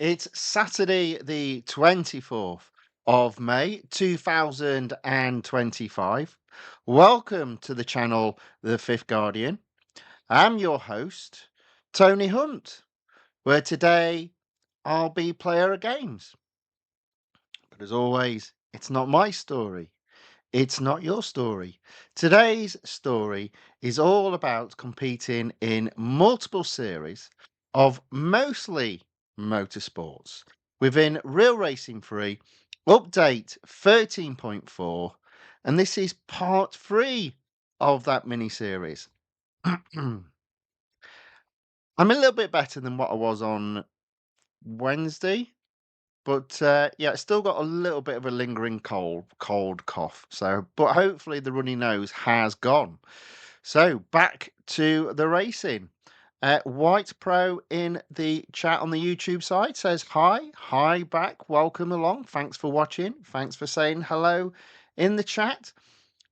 It's Saturday, the 24th of May, 2025. Welcome to the channel, The Fifth Guardian. I'm your host, Tony Hunt, where today I'll be player of games. But as always, it's not my story. It's not your story. Today's story is all about competing in multiple series of mostly motorsports within Real Racing 3 update 13.4, and this is part 3 of that mini series. I'm a little bit better than what I was on Wednesday. But, yeah, it's still got a little bit of a lingering cold cough, so but hopefully the runny nose has gone. So, back to the racing. White Pro in the chat on the YouTube side says, "Hi, hi back, welcome along, thanks for watching, thanks for saying hello in the chat."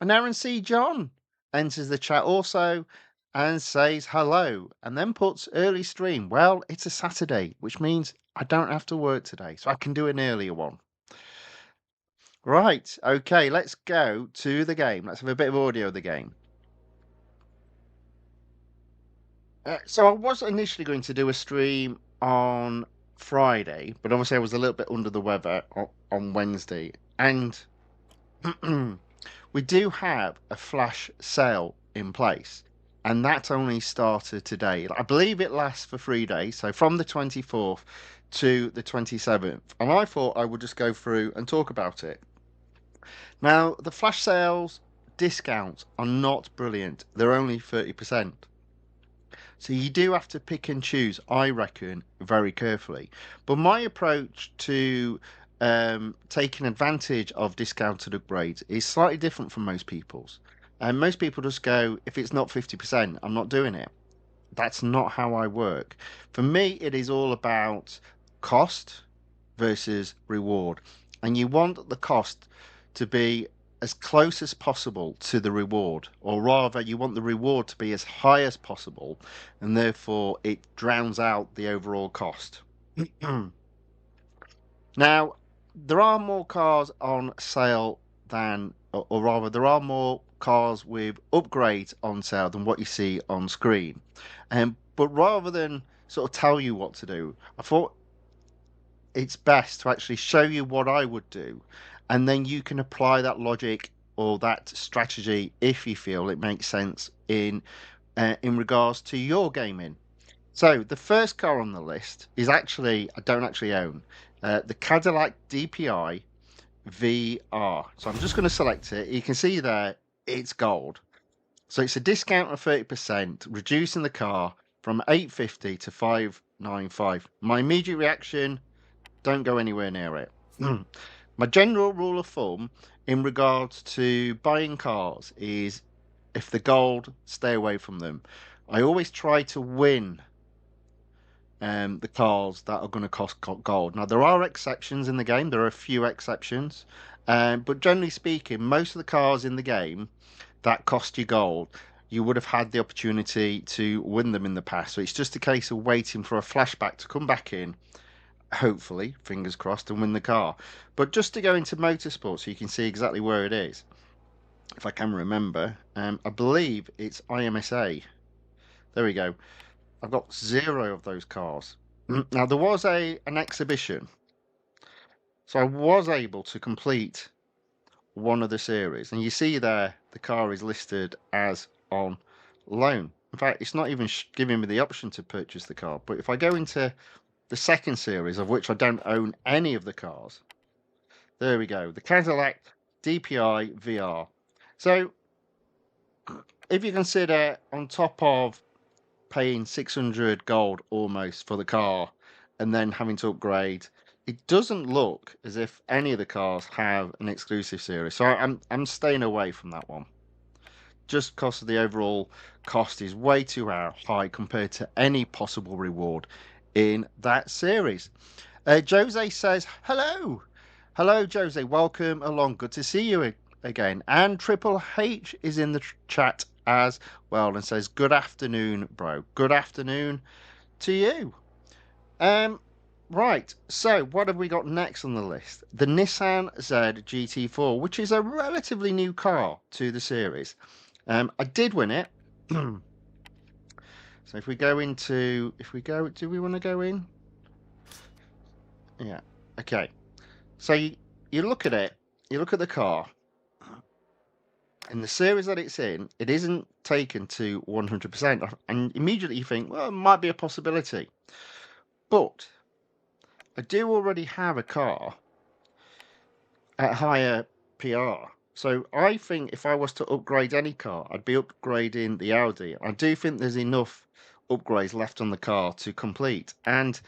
And Aaron C. John enters the chat also and says hello, and then puts early stream. Well, it's a Saturday, which means I don't have to work today, so I can do an earlier one. Right, okay, let's go to the game. Let's have a bit of audio of the game. So I was initially going to do a stream on Friday, but obviously I was a little bit under the weather on Wednesday, and we do have a flash sale in place, and that only started today. I believe it lasts for 3 days, so from the 24th to the 27th. And I thought I would just go through and talk about it. Now, the flash sales discounts are not brilliant, they're only 30%. So you do have to pick and choose, I reckon, very carefully. But my approach to taking advantage of discounted upgrades is slightly different from most people's. And most people just go, if it's not 50%, I'm not doing it. That's not how I work. For me, it is all about cost versus reward. And you want the cost to be as close as possible to the reward, or rather, you want the reward to be as high as possible, and therefore it drowns out the overall cost. Now, there are more cars on sale than, or rather, there are more cars with upgrades on sale than what you see on screen. But rather than sort of tell you what to do, I thought it's best to actually show you what I would do, and then you can apply that logic or that strategy if you feel it makes sense in regards to your gaming. So the first car on the list is actually I don't actually own the Cadillac DPI VR. So I'm just going to select it. You can see there it's gold. So it's a discount of 30%, reducing the car from 850 to 595. My immediate reaction, don't go anywhere near it. My general rule of thumb in regards to buying cars is if the gold, stay away from them. I always try to win the cars that are going to cost gold. Now, there are exceptions in the game, there are a few exceptions, but generally speaking, most of the cars in the game that cost you gold, you would have had the opportunity to win them in the past. So it's just a case of waiting for a flashback to come back in, hopefully, fingers crossed, and win the car. But just to go into motorsport so you can see exactly where it is, if I can remember, I believe it's IMSA. There we go. I've got 0 of those cars. Now, there was an exhibition, so I was able to complete one of the series. And you see there, the car is listed as on loan. In fact, it's not even giving me the option to purchase the car. But if I go into the second series, of which I don't own any of the cars, there we go. The Cadillac DPI VR. So if you consider on top of paying 600 gold almost for the car and then having to upgrade, it doesn't look as if any of the cars have an exclusive series. So I'm staying away from that one. Just because the overall cost is way too high compared to any possible reward in that series. Jose says, hello. Hello, Jose. Welcome along. Good to see you again. And Triple H is in the chat as well and says, good afternoon, bro. Good afternoon to you. Right, so what have we got next on the list? The Nissan Z GT4, which is a relatively new car to the series. I did win it. So if we go into, if we go, do we want to go in? Yeah. Okay. So you look at it, you look at the car, and the series that it's in, it isn't taken to 100%, and immediately you think, well, it might be a possibility. But I do already have a car at higher PR. So I think if I was to upgrade any car, I'd be upgrading the Audi. I do think there's enough upgrades left on the car to complete. And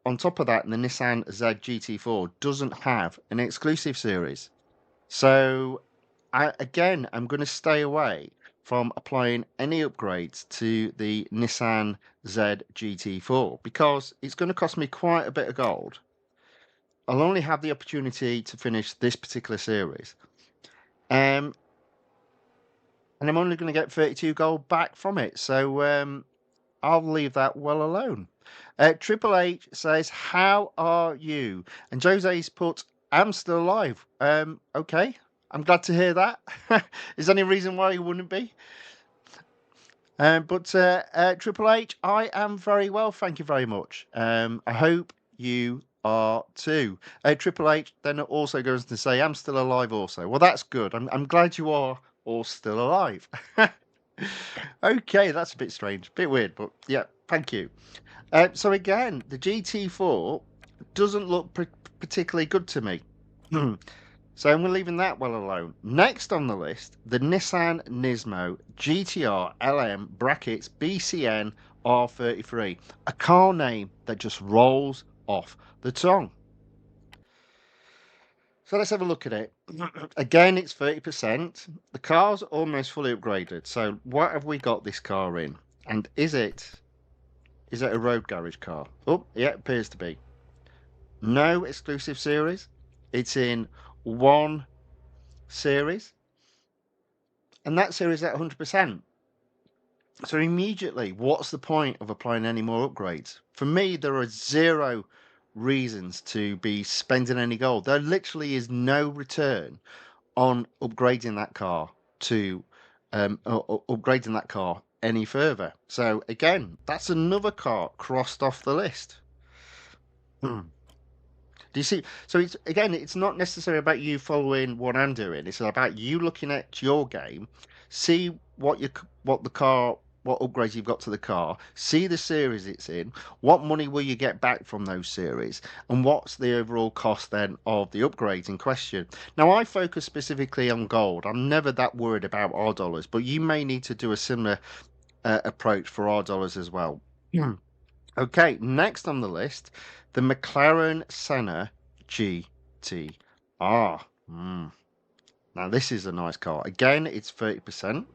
on top of that, the Nissan Z GT4 doesn't have an exclusive series. So I'm going to stay away from applying any upgrades to the Nissan Z GT4 because it's going to cost me quite a bit of gold. I'll only have the opportunity to finish this particular series. Um, and I'm only going to get 32 gold back from it. So I'll leave that well alone. Triple H says, "How are you?" And Jose's put, "I'm still alive." Okay, I'm glad to hear that. Is there any reason why you wouldn't be? But Triple H, I am very well, thank you very much. I hope you are too. Triple H then also goes to say, "I'm still alive also." Well, that's good. I'm glad you are all still alive. Okay, that's a bit strange, a bit weird, but yeah, thank you. So again, the GT4 doesn't look particularly good to me. So we're leaving that well alone. Next on the list, the Nissan Nismo GTR LM brackets BCN R33, a car name that just rolls off the tongue. So let's have a look at it. Again, it's 30%. The car's almost fully upgraded. So what have we got this car in? And is it a road garage car? Oh, yeah, it appears to be. No exclusive series. It's in one series, and that series at 100%. So immediately, what's the point of applying any more upgrades? For me, there are zero reasons to be spending any gold. There literally is no return on upgrading that car to upgrading that car any further. So again, that's another car crossed off the list. Hmm. Do you see? So it's again, it's not necessarily about you following what I'm doing. It's about you looking at your game, see what the car, what upgrades you've got to the car, see the series it's in, what money will you get back from those series, and what's the overall cost then of the upgrades in question. Now, I focus specifically on gold. I'm never that worried about our dollars, but you may need to do a similar approach for our dollars as well. Okay, next on the list, the McLaren Senna GTR. Now, this is a nice car. Again, it's 30%.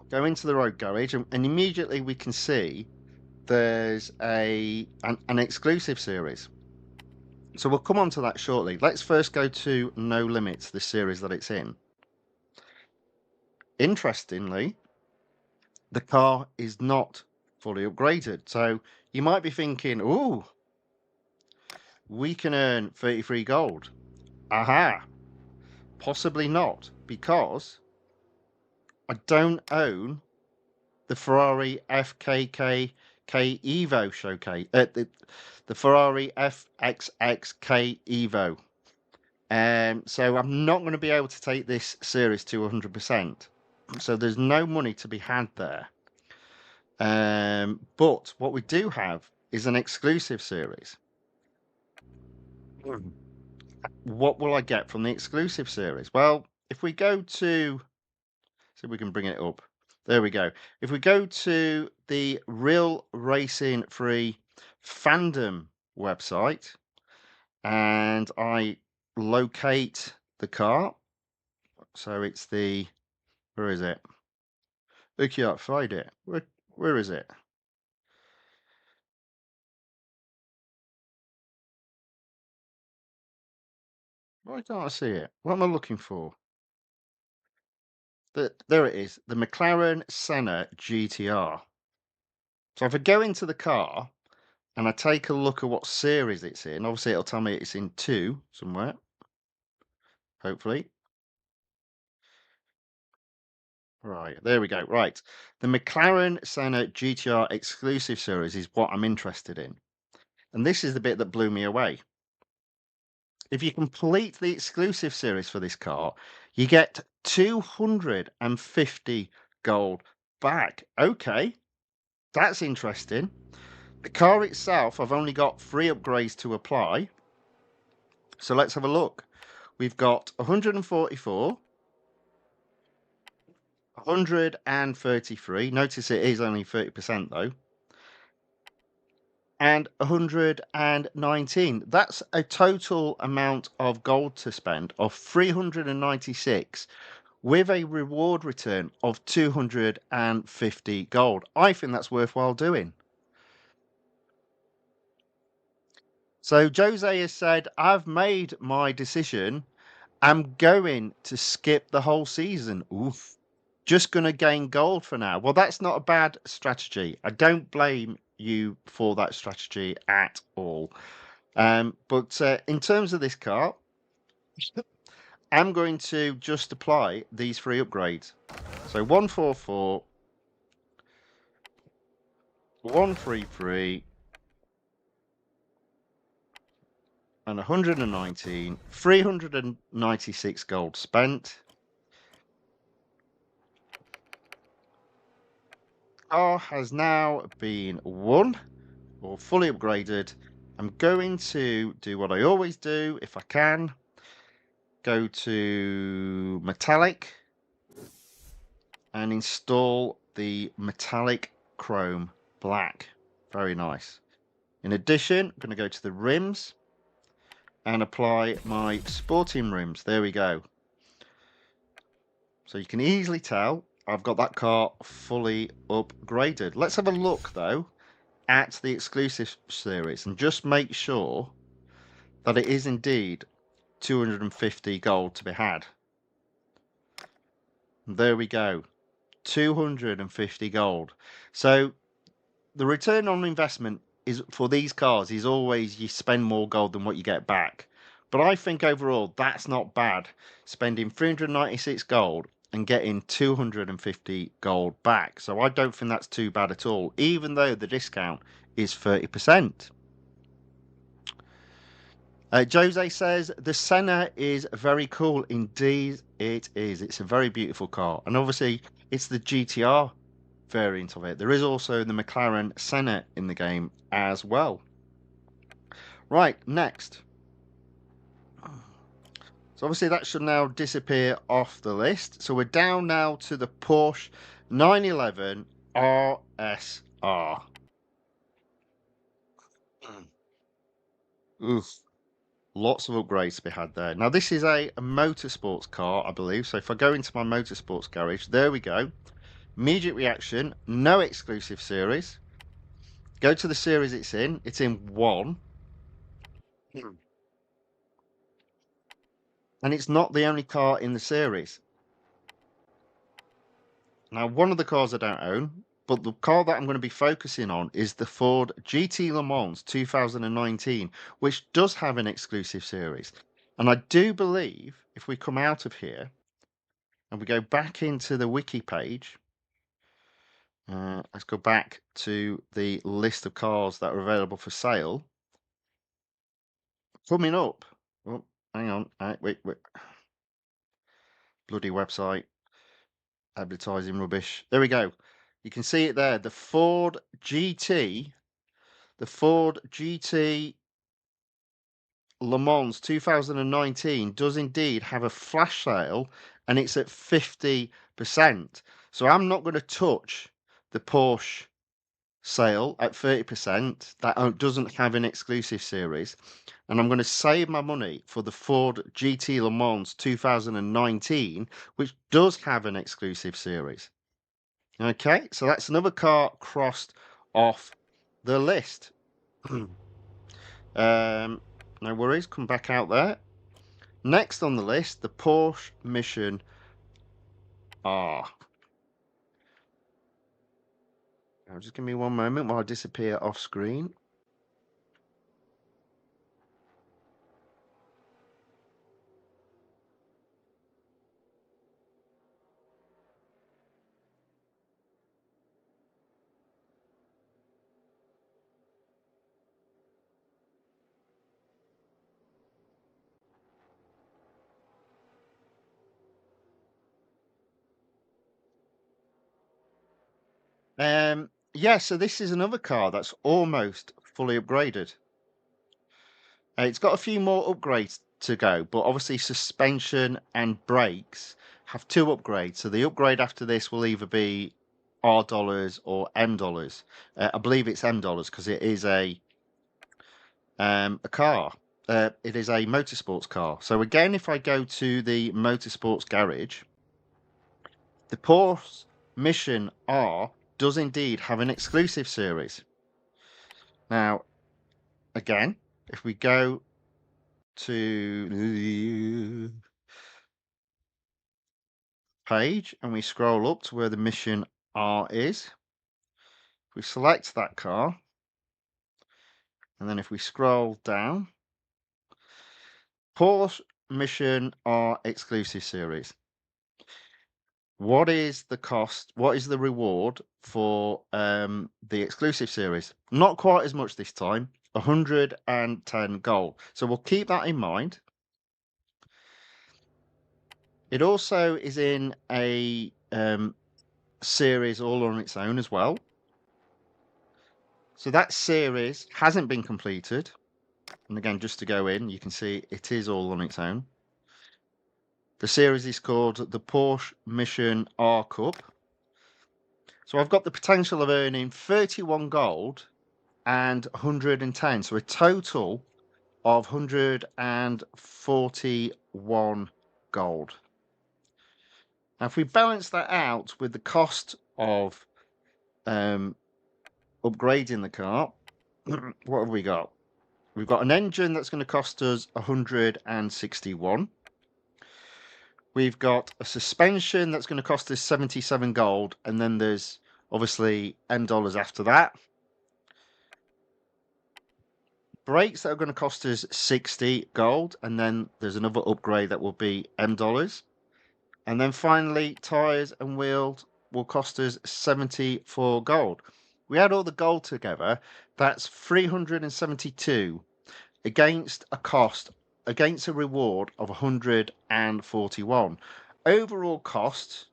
Go into the road garage, and immediately we can see there's an exclusive series. So we'll come on to that shortly. Let's first go to No Limits, the series that it's in. Interestingly, the car is not fully upgraded. So you might be thinking, "Ooh, we can earn 33 gold." Aha, possibly not, because I don't own the Ferrari FKKK Evo showcase, the Ferrari FXXK Evo. So I'm not going to be able to take this series to 100%. So there's no money to be had there. But what we do have is an exclusive series. What will I get from the exclusive series? Well, if we go to, see if we can bring it up. There we go. If we go to the Real Racing Free Fandom website and I locate the car, so it's the, where is it? I can't find it. Where is it? Why can't I see it? What am I looking for? There it is, the McLaren Senna GTR. So if I go into the car and I take a look at what series it's in, obviously it'll tell me it's in 2 somewhere, hopefully. Right, there we go. Right. The McLaren Senna GTR exclusive series is what I'm interested in. And this is the bit that blew me away. If you complete the exclusive series for this car, you get 250 gold back. Okay, that's interesting. The car itself, I've only got 3 upgrades to apply. So let's have a look. We've got 144, 133. Notice it is only 30% though. And 119. That's a total amount of gold to spend of 396 with a reward return of 250 gold. I think that's worthwhile doing. So Jose has said, I've made my decision. I'm going to skip the whole season. Oof. Just going to gain gold for now. Well, that's not a bad strategy. I don't blame you for that strategy at all. But in terms of this car, I'm going to just apply these 3 upgrades. So 144, 133, and 119, 396 gold spent. Car has now been won or fully upgraded. I'm going to do what I always do if I can. Go to metallic and install the metallic chrome black. Very nice. In addition, I'm going to go to the rims and apply my sporting rims. There we go. So you can easily tell I've got that car fully upgraded. Let's have a look though at the exclusive series and just make sure that it is indeed 250 gold to be had. There we go. 250 gold. So the return on investment is for these cars is always you spend more gold than what you get back. But I think overall that's not bad. Spending 396 gold and getting 250 gold back. So I don't think that's too bad at all, even though the discount is 30%. Jose says the Senna is very cool. Indeed, it is. It's a very beautiful car, and obviously it's the GTR variant of it. There is also the McLaren Senna in the game as well. Right, next. So obviously that should now disappear off the list. So we're down now to the Porsche 911 RSR. Oof. Lots of upgrades to be had there. Now, this is a motorsports car, I believe. So if I go into my motorsports garage, there we go. Immediate reaction, no exclusive series. Go to the series it's in. It's in 1. And it's not the only car in the series. Now, one of the cars I don't own, but the car that I'm going to be focusing on is the Ford GT Le Mans 2019, which does have an exclusive series. And I do believe if we come out of here and we go back into the wiki page, let's go back to the list of cars that are available for sale. Coming up, oh, hang on, wait, bloody website, advertising rubbish. There we go. You can see it there, the Ford GT Le Mans 2019 does indeed have a flash sale and it's at 50%. So I'm not going to touch the Porsche sale at 30% that doesn't have an exclusive series, and I'm going to save my money for the Ford GT Le Mans 2019, which does have an exclusive series. Okay, so that's another car crossed off the list. No worries, come back out there. Next on the list, the Porsche Mission R. Now, just give me one moment while I disappear off screen. Yeah, so this is another car that's almost fully upgraded. It's got a few more upgrades to go, but obviously suspension and brakes have two upgrades. So the upgrade after this will either be R dollars or M dollars. I believe it's M dollars because it is a car. It is a motorsports car. So again, if I go to the motorsports garage, the Porsche Mission R does indeed have an exclusive series. Now, again, if we go to the page and we scroll up to where the Mission R is, if we select that car, and then if we scroll down, Porsche Mission R exclusive series. What is the cost? What is the reward for the exclusive series? Not quite as much this time, 110 gold. So we'll keep that in mind. It also is in a series all on its own as well. So that series hasn't been completed. And again, just to go in, you can see it is all on its own. The series is called the Porsche Mission R Cup. So I've got the potential of earning 31 gold and 110. So a total of 141 gold. Now, if we balance that out with the cost of upgrading the car, what have we got? We've got an engine that's going to cost us 161. We've got a suspension that's going to cost us 77 gold, and then there's obviously M dollars after that. Brakes that are going to cost us 60 gold, and then there's another upgrade that will be M dollars. And then finally, tyres and wheels will cost us 74 gold. We add all the gold together, that's 372 against a reward of 141. Overall cost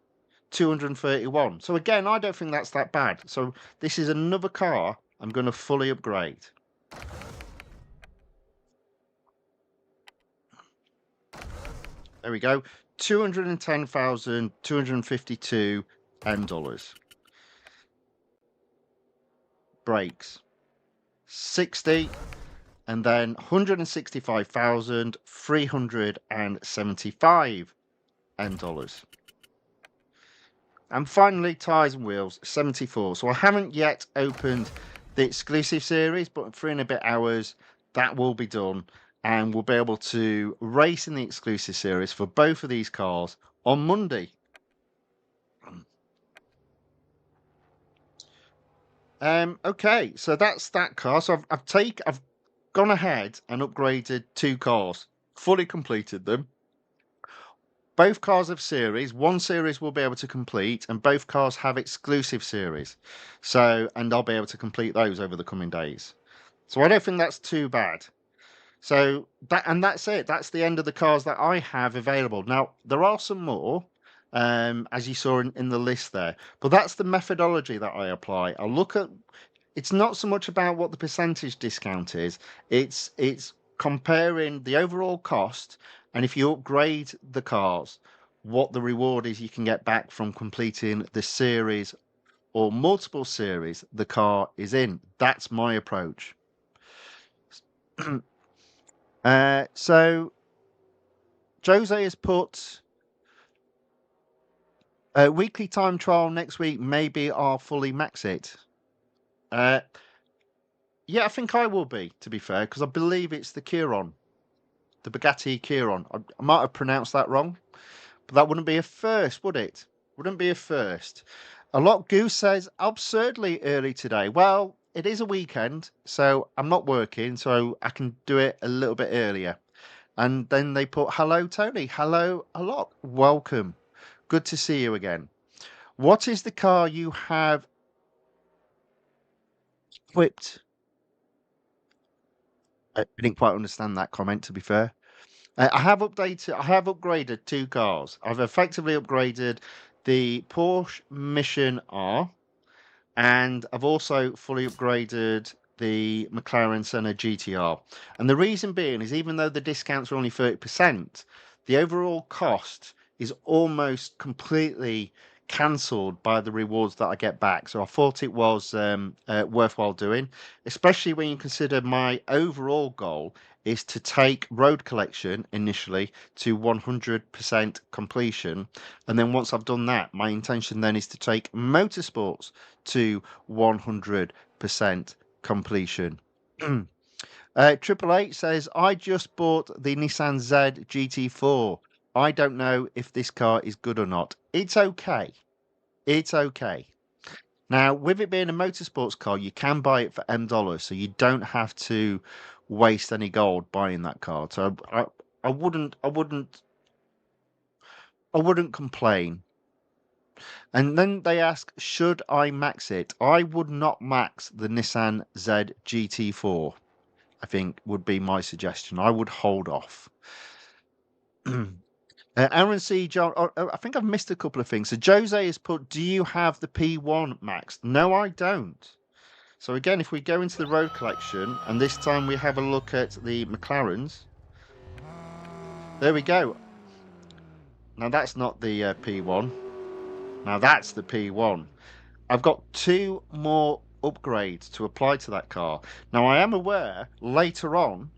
231. So again, I don't think that's that bad. So this is another car I'm going to fully upgrade. There we go. 210,252 M dollars. Brakes 60, and then 165,375 M dollars. And finally, tyres and wheels 74. So I haven't yet opened the exclusive series, but in 3 and a bit hours that will be done, and we'll be able to race in the exclusive series for both of these cars on Monday. Okay, so that's that car. So I've gone ahead and upgraded two cars, fully completed them. Both cars have series. One series will be able to complete, and both cars have exclusive series. So, and I'll be able to complete those over the coming days. So I don't think that's too bad. So that's it. That's the end of the cars that I have available. Now there are some more, as you saw in the list there, but that's the methodology that I apply. I look at. It's not so much about what the percentage discount is. It's comparing the overall cost, and if you upgrade the cars, what the reward is you can get back from completing the series or multiple series the car is in. That's my approach. So Jose has put a weekly time trial next week. Maybe I'll fully max it. Yeah, I think I will be, to be fair, because I believe it's the Chiron, the Bugatti Chiron. I might have pronounced that wrong, but that wouldn't be a first, would it? Wouldn't be a first. A lot Goose says absurdly early today. Well, it is a weekend, so I'm not working, so I can do it a little bit earlier. And then they put, hello, Tony. Hello, a lot. Welcome. Good to see you again. What is the car you have equipped? I didn't quite understand that comment, to be fair. I have upgraded two cars. I've effectively upgraded the Porsche Mission R, and I've also fully upgraded the McLaren Senna GTR. And the reason being is even though the discounts are only 30%, the overall cost is almost completely cancelled by the rewards that I get back. So I thought it was worthwhile doing, especially when you consider my overall goal is to take road collection initially to 100% completion. And then once I've done that, my intention then is to take motorsports to 100% completion. Triple H says, I just bought the Nissan Z GT4. I don't know if this car is good or not. It's okay. It's okay. Now, with it being a motorsports car, you can buy it for $M, so you don't have to waste any gold buying that car. So I wouldn't complain. And then they ask, should I max it? I would not max the Nissan Z GT4, I think would be my suggestion. I would hold off. Aaron C. John, I think I've missed a couple of things. So Jose has put, do you have the P1 maxed? No, I don't. So again, if we go into the road collection, and this time we have a look at the McLarens. There we go. Now that's not the P1. Now that's the P1. I've got two more upgrades to apply to that car. Now, I am aware later on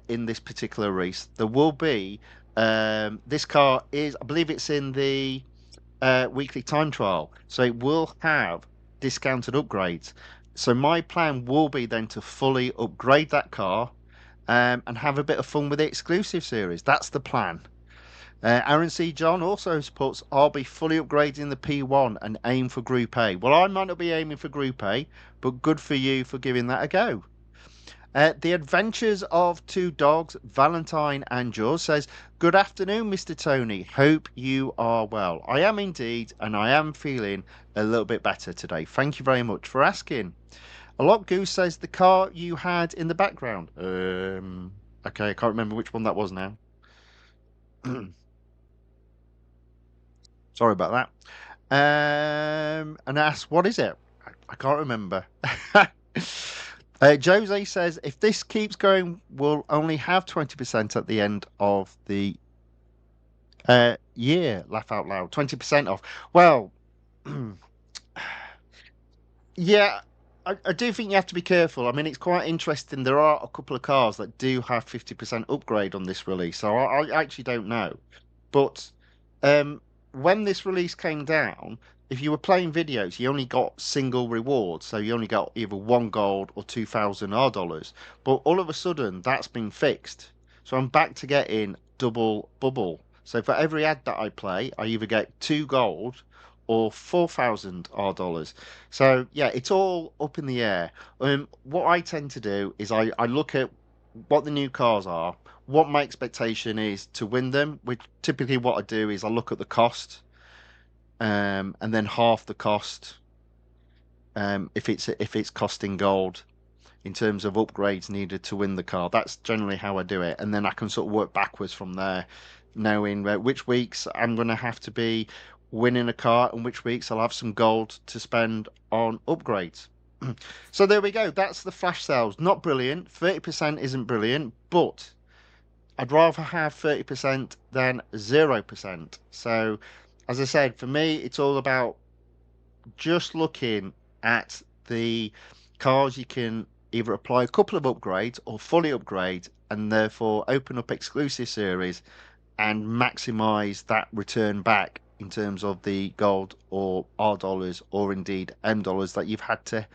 in this particular race, there will be this car is, I believe it's in the weekly time trial, so it will have discounted upgrades. So, my plan will be then to fully upgrade that car and have a bit of fun with the exclusive series. That's the plan. Aaron C. John also supports I'll be fully upgrading the P1 and aim for Group A. Well, I might not be aiming for Group A, but good for you for giving that a go. The Adventures of Two Dogs, Valentine and Jaws says, good afternoon, Mr. Tony. Hope you are well. I am indeed, and I am feeling a little bit better today. Thank you very much for asking. A lot Goose says the car you had in the background. Okay, I can't remember which one that was now. Sorry about that. And ask, what is it? I can't remember. Jose says, if this keeps going, we'll only have 20% at the end of the year. Laugh out loud. 20% off. Well, yeah, I do think you have to be careful. I mean, it's quite interesting. There are a couple of cars that do have 50% upgrade on this release, so I actually don't know. But when this release came down, if you were playing videos, you only got single rewards, so you only got either one gold or 2,000 R dollars. But all of a sudden, that's been fixed. So I'm back to getting double bubble. So for every ad that I play, I either get two gold or 4,000 R dollars. So yeah, it's all up in the air. What I tend to do is I look at what the new cars are, what my expectation is to win them, which typically what I do is I look at the cost, and then half the cost, if it's costing gold in terms of upgrades needed to win the car. That's generally how I do it, and then I can sort of work backwards from there, knowing which weeks I'm going to have to be winning a car and which weeks I'll have some gold to spend on upgrades. So there we go. That's the flash sales. Not brilliant. 30% isn't brilliant, but I'd rather have 30% than 0%. So, as I said, for me, it's all about just looking at the cars you can either apply a couple of upgrades or fully upgrade and therefore open up exclusive series and maximize that return back in terms of the gold or R dollars or indeed M dollars that you've had to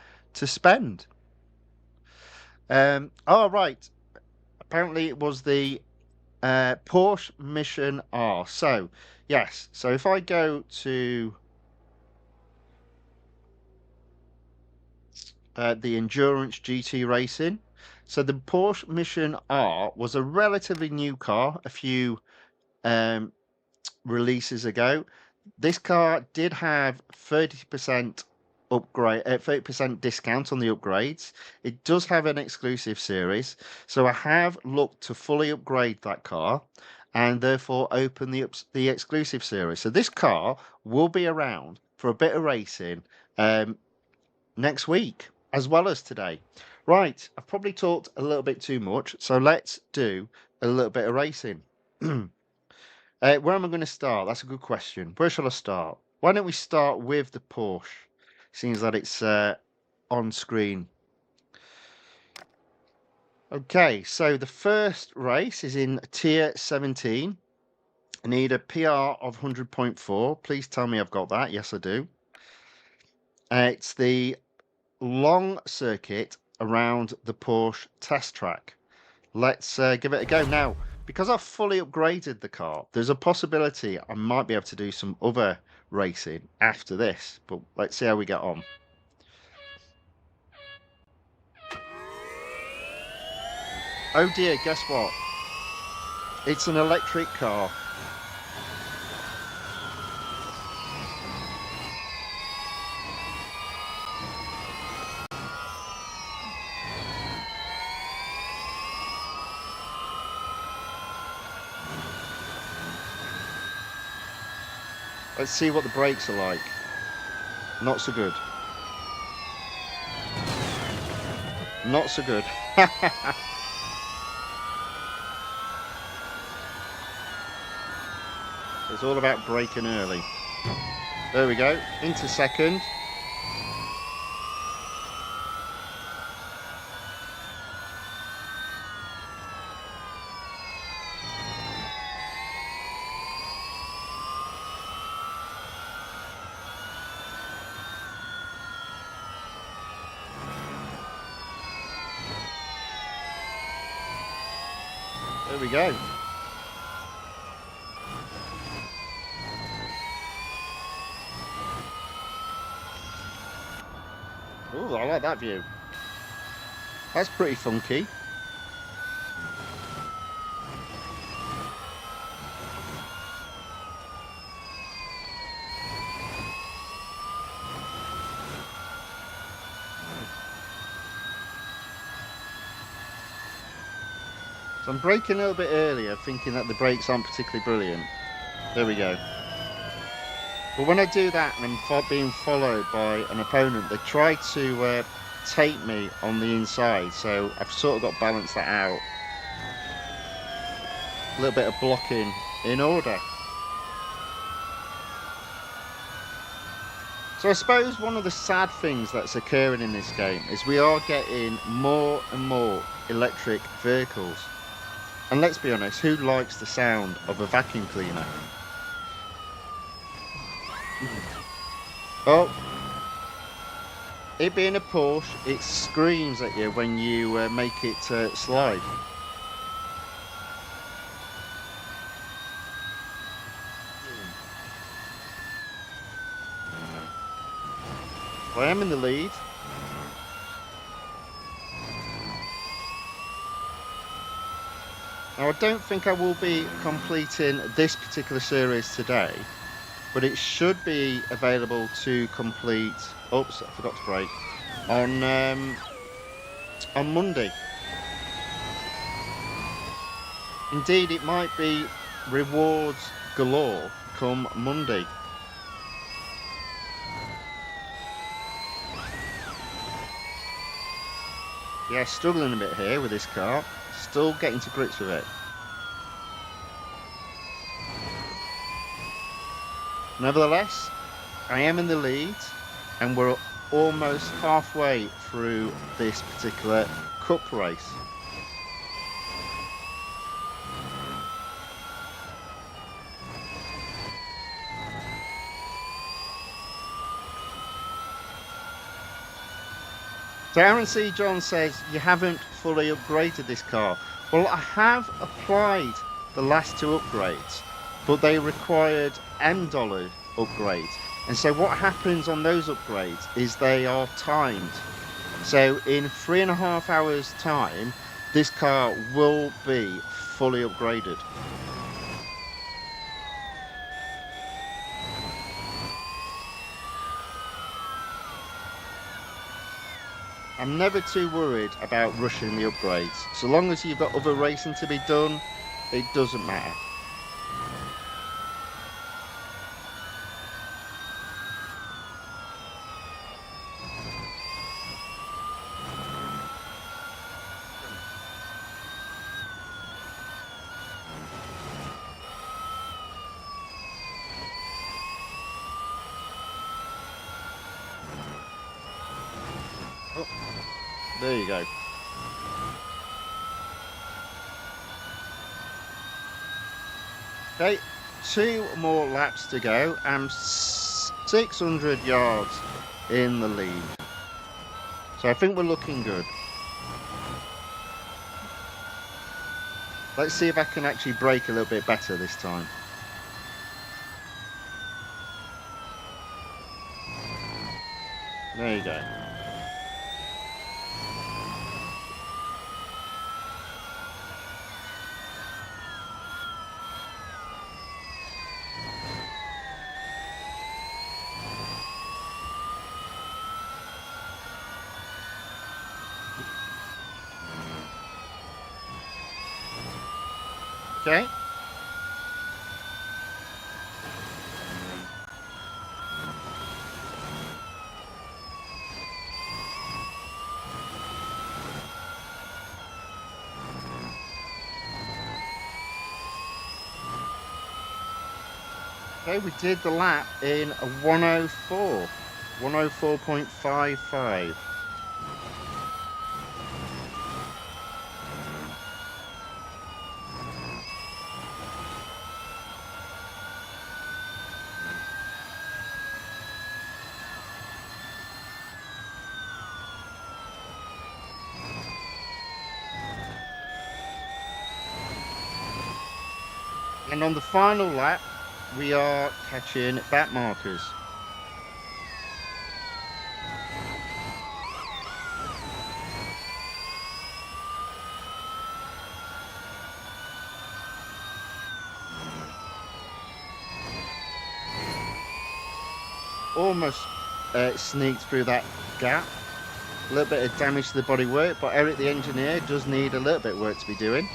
spend. All right. Apparently, it was the Porsche Mission R. So, yes. So if I go to the Endurance GT Racing, so the Porsche Mission R was a relatively new car a few um, releases ago. This car did have 30% upgrade, 30% discount on the upgrades. It does have an exclusive series, so I have looked to fully upgrade that car and therefore open the exclusive series. So this car will be around for a bit of racing next week as well as today. Right, I've probably talked a little bit too much, so let's do a little bit of racing. Where am I going to start? That's a good question. Where shall I start? Why don't we start with the Porsche? Seems that it's on screen. Okay, so the first race is in Tier 17. I need a PR of 100.4. Please tell me I've got that. Yes, I do. It's the long circuit around the Porsche test track. Let's give it a go. Now, because I've fully upgraded the car, there's a possibility I might be able to do some other racing after this, but let's see how we get on. Oh dear, guess what? It's an electric car. Let's see what the brakes are like. Not so good. Not so good. It's all about braking early. There we go, into second. There we go. Oh, I like that view. That's pretty funky. So I'm braking a little bit earlier, thinking that the brakes aren't particularly brilliant. There we go. But when I do that and I'm being followed by an opponent, they try to take me on the inside, so I've sort of got to balance that out. A little bit of blocking in order. So I suppose one of the sad things that's occurring in this game is we are getting more and more electric vehicles. And let's be honest, who likes the sound of a vacuum cleaner? Oh, it being a Porsche, it screams at you when you make it slide. I am in the lead. Now, I don't think I will be completing this particular series today, but it should be available to complete. Oops, I forgot to brake. On Monday. Indeed, it might be rewards galore come Monday. Yeah, struggling a bit here with this car. Still getting to grips with it. Nevertheless, I am in the lead and we're almost halfway through this particular cup race. So Aaron C. John says, you haven't fully upgraded this car. Well, I have applied the last two upgrades, but they required $M upgrades. And so what happens on those upgrades is they are timed. So in 3.5 hours time, this car will be fully upgraded. I'm never too worried about rushing the upgrades. So long as you've got other racing to be done, it doesn't matter. Oh, there you go. Okay, 2 more laps to go. I'm 600 yards in the lead. So I think we're looking good. Let's see if I can actually brake a little bit better this time. There you go. Okay. Okay, we did the lap in a 104. 104.55. And on the final lap, we are catching back markers. Almost sneaked through that gap. A little bit of damage to the bodywork, but Eric the engineer does need a little bit of work to be doing.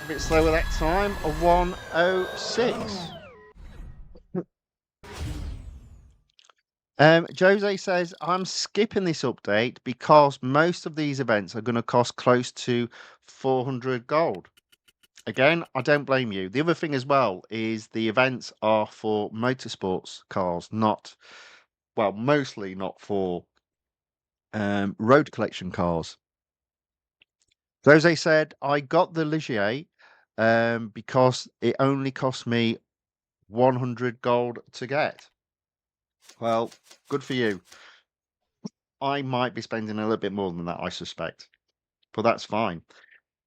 A bit slower that time, a 106. Jose says, I'm skipping this update because most of these events are going to cost close to 400 gold. Again, I don't blame you. The other thing as well is the events are for motorsports cars, not, well, mostly not for road collection cars. Jose said, I got the Ligier because it only cost me 100 gold to get. Well, good for you. I might be spending a little bit more than that, I suspect, but that's fine.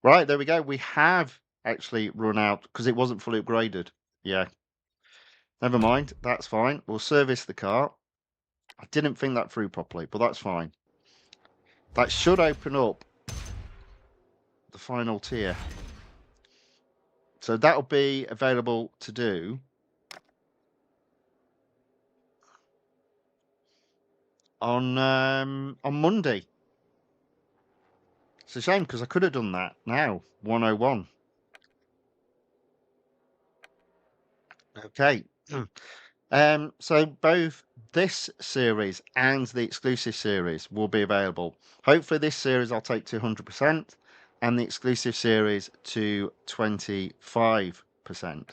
Right, there we go. We have actually run out because it wasn't fully upgraded. Yeah, never mind. That's fine. We'll service the car. I didn't think that through properly, but that's fine. That should open up the final tier. So that'll be available to do on Monday. It's a shame because I could have done that now. 101. Okay. So both this series and the exclusive series will be available. Hopefully this series I'll take to 100% and the exclusive series to 25%.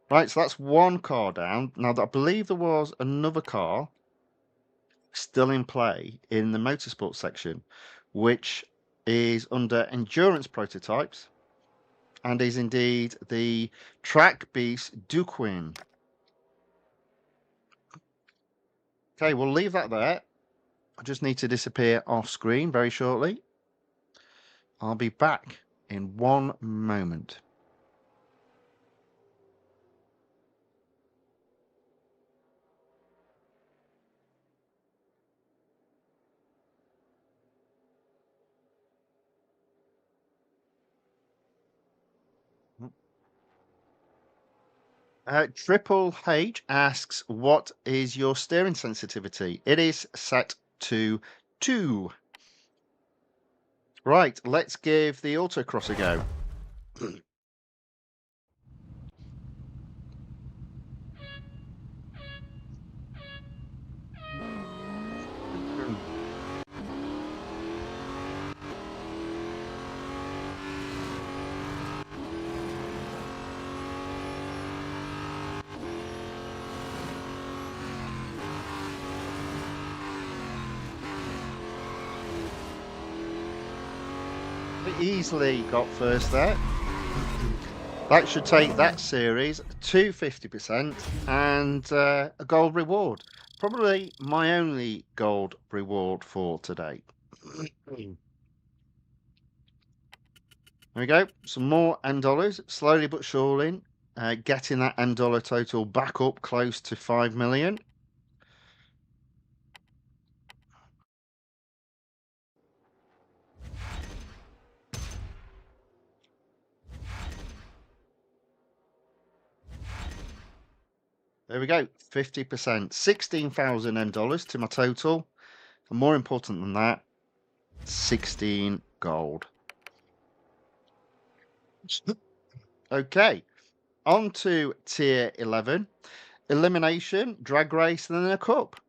Right, so that's one car down. Now, I believe there was another car still in play in the motorsports section, which is under endurance prototypes. and is indeed the track beast Duqueine. Okay, we'll leave that there. I just need to disappear off screen very shortly. I'll be back in one moment. Triple H asks, what is your steering sensitivity? It is set to 2. Right, let's give the autocross a go. Easily got first there. That should take that series to 50% and a gold reward. Probably my only gold reward for today. There we go. Some more N dollars, slowly but surely, getting that N dollar total back up close to 5 million. There we go, 50%, 16,000 N dollars to my total. And more important than that, 16 gold. Okay, on to tier 11. Elimination, drag race, and then a cup.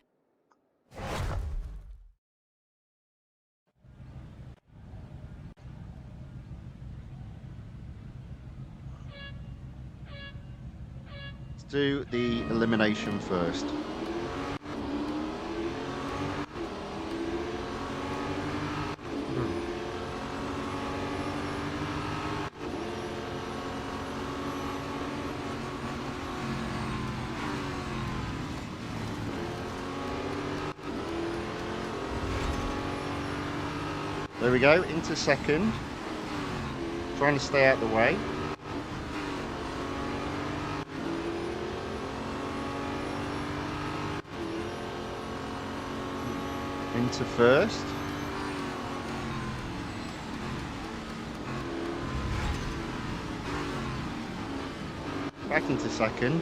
Let's do the elimination first. There we go, into second. Trying to stay out of the way. Into first. Back into second.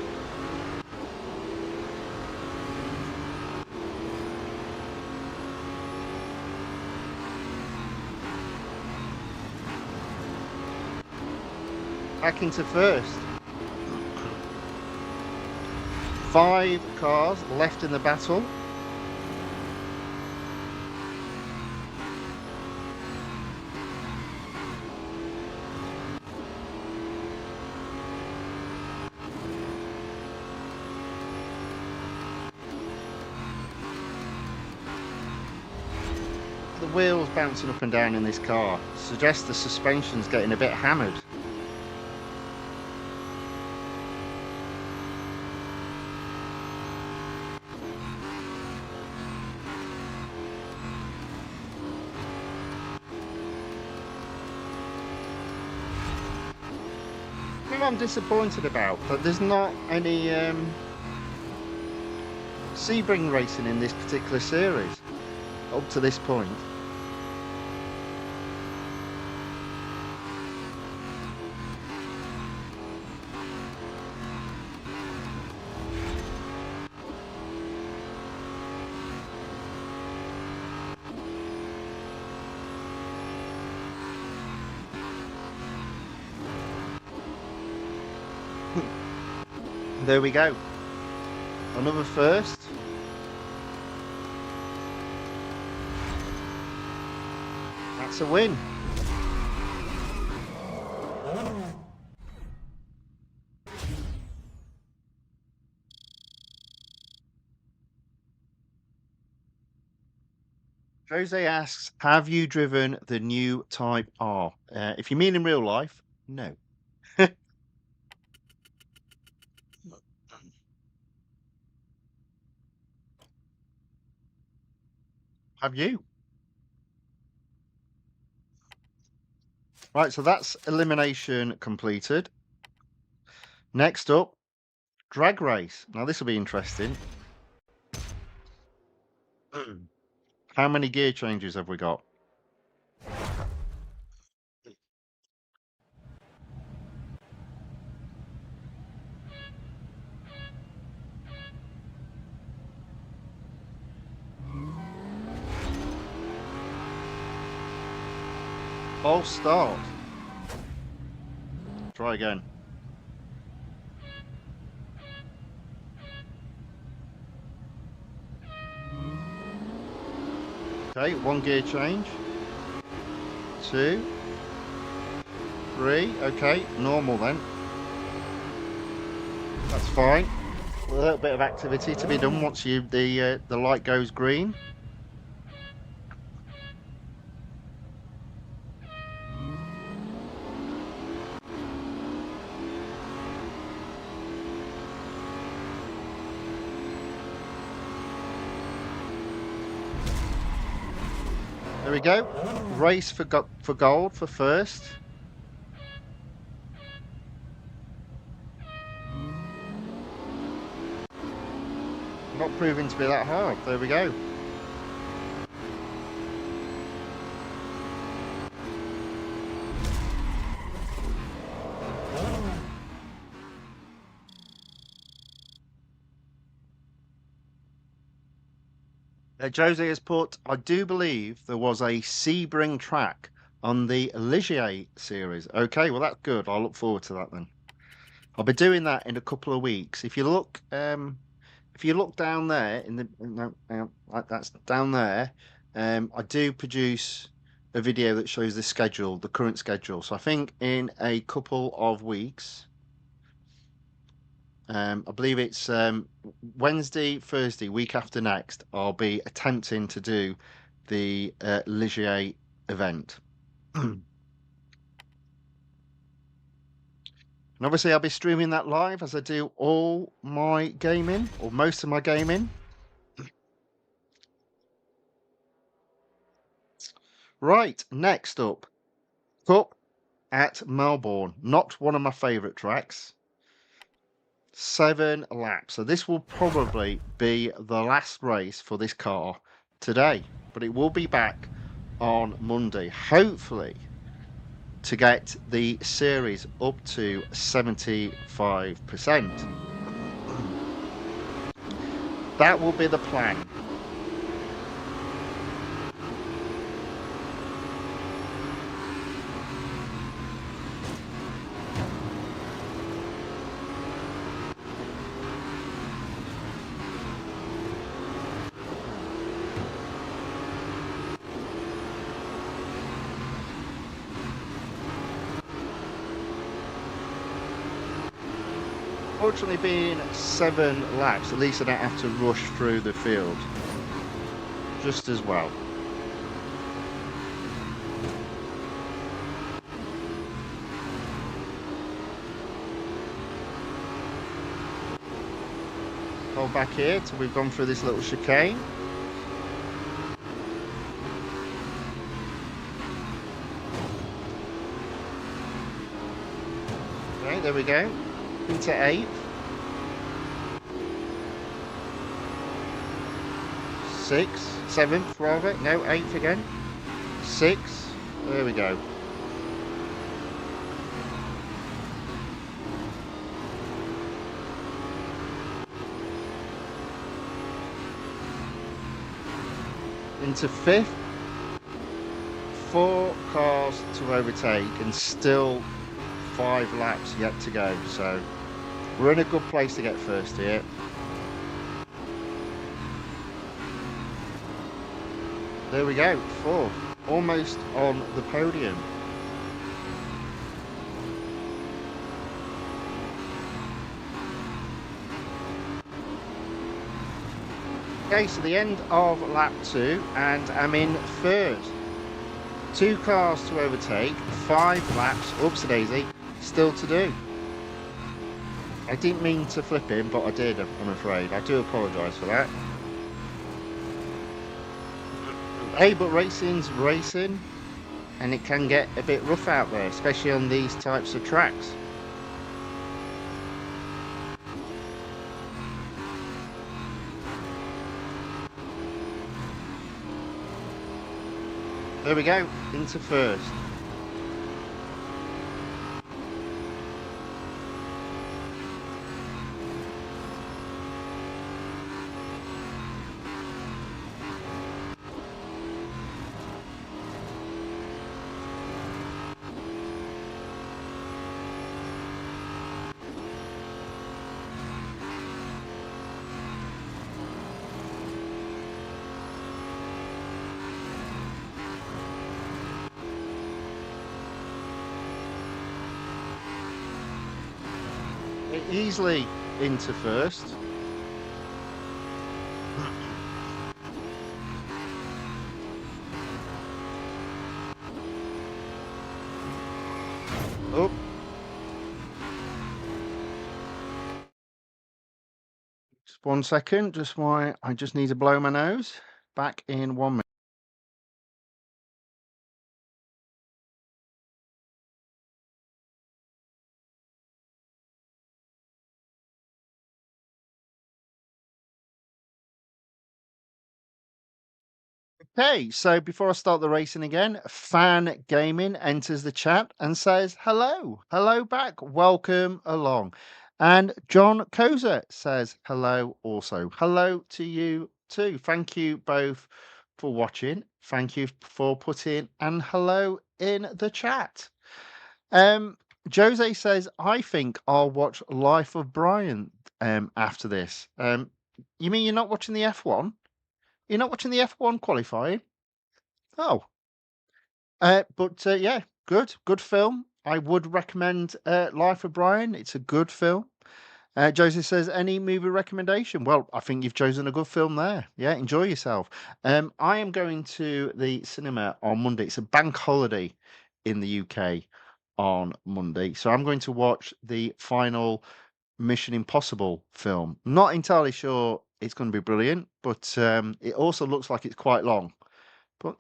Back into first. 5 cars left in the battle. The wheels bouncing up and down in this car suggests the suspension's getting a bit hammered. I'm disappointed about that there's not any Sebring racing in this particular series up to this point. There we go. Another first. That's a win. Jose asks, have you driven the new Type R? If you mean in real life, no. have you. Right, so that's elimination completed. Next up, drag race. Now this will be interesting. How many gear changes have we got? False start. Try again. Okay, 1 gear change. 2. 3. Okay, normal then. That's fine. A little bit of activity to be done once the light goes green. There we go. Race for gold for first. Not proving to be that hard. There we go. Jose has put, I do believe there was a Sebring track on the Ligier series. Okay, well that's good. I'll look forward to that then. I'll be doing that in a couple of weeks. If you look down there in the no, that's down there, I do produce a video that shows the schedule, the current schedule. So I think in a couple of weeks, I believe it's Wednesday, Thursday, week after next, I'll be attempting to do the Ligier event. And obviously I'll be streaming that live as I do all my gaming, or most of my gaming. Right, next up, Cup at Melbourne. Not one of my favourite tracks. 7 laps. So this will probably be the last race for this car today, but it will be back on Monday, hopefully to get the series up to 75%. That will be the plan. Fortunately, being 7 laps, at least I don't have to rush through the field just as well. Hold back here till we've gone through this little chicane. Okay, there we go. Into 8th. 6th, 7th rather. No, 8th again. 6th. There we go. Into 5th. 4 cars to overtake and still 5 laps yet to go, so we're in a good place to get first here. There we go, 4th, almost on the podium. Okay, so the end of lap 2 and I'm in 3rd. 2 cars to overtake, 5 laps, oopsie daisy, still to do. I didn't mean to flip him, but I did, I'm afraid. I do apologise for that. Hey, but racing's racing, and it can get a bit rough out there, especially on these types of tracks. There we go, into first. Easily into first. Oh, just 1 second. Just why I just need to blow my nose. Back in 1 minute. Okay, so before I start the racing again, Fan Gaming enters the chat and says hello. Hello back. Welcome along. And John Koza says hello also. Hello to you too. Thank you both for watching. Thank you for putting and hello in the chat. Um Jose says, I think I'll watch Life of Brian after this. You mean you're not watching the F1? You're not watching the F1 qualifying? Oh, but yeah, good film. I would recommend Life of Brian. It's a good film. Joseph says, any movie recommendation? Well, I think you've chosen a good film there. Yeah, enjoy yourself. I am going to the cinema on Monday. It's a bank holiday in the UK on Monday, so I'm going to watch the final Mission Impossible film. Not entirely sure it's going to be brilliant, but it also looks like it's quite long. But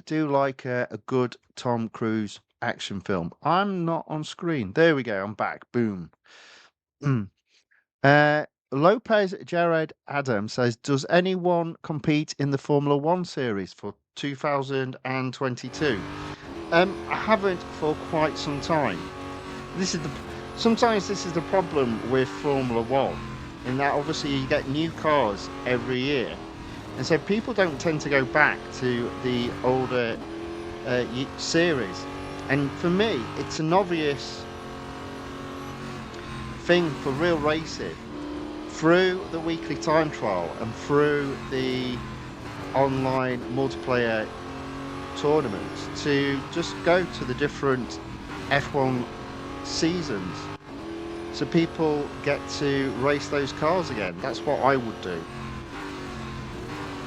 do like a good Tom Cruise action film. I'm not on screen. There we go. I'm back. Boom. Mm. Lopez Jared Adam says, does anyone compete in the Formula One series for 2022? I haven't for quite some time. This is the Sometimes this is the problem with Formula One, in that obviously you get new cars every year, and so people don't tend to go back to the older series. And for me, it's an obvious thing for real racing through the weekly time trial and through the online multiplayer tournaments to just go to the different F1 seasons so people get to race those cars again. That's what I would do.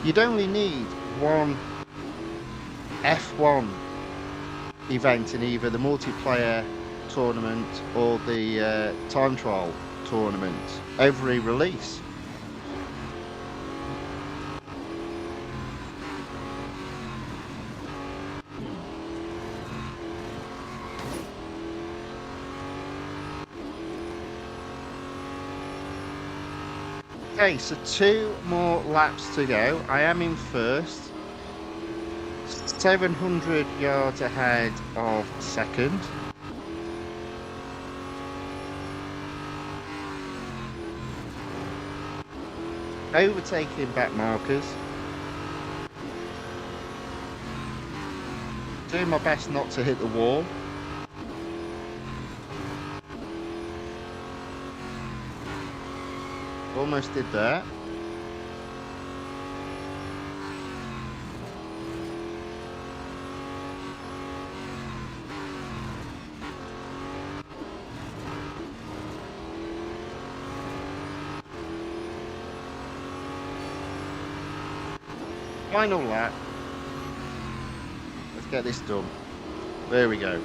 You'd only need one F1 event in either the multiplayer tournament or the time trial tournament every release. Okay, so 2 more laps to go. I am in first. 700 yards ahead of second. Overtaking back markers. Doing my best not to hit the wall. Almost did that. Final lap. Let's get this done. There we go.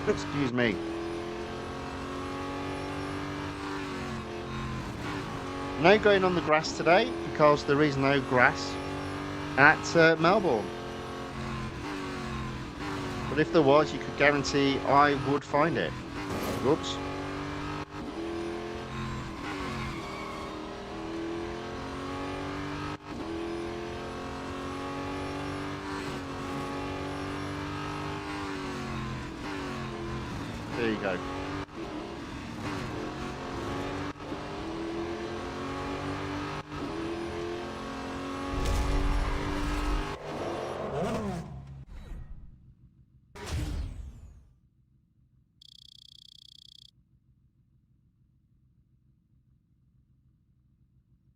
Excuse me. No going on the grass today because there is no grass at Melbourne. But if there was, you could guarantee I would find it. Whoops. There you go.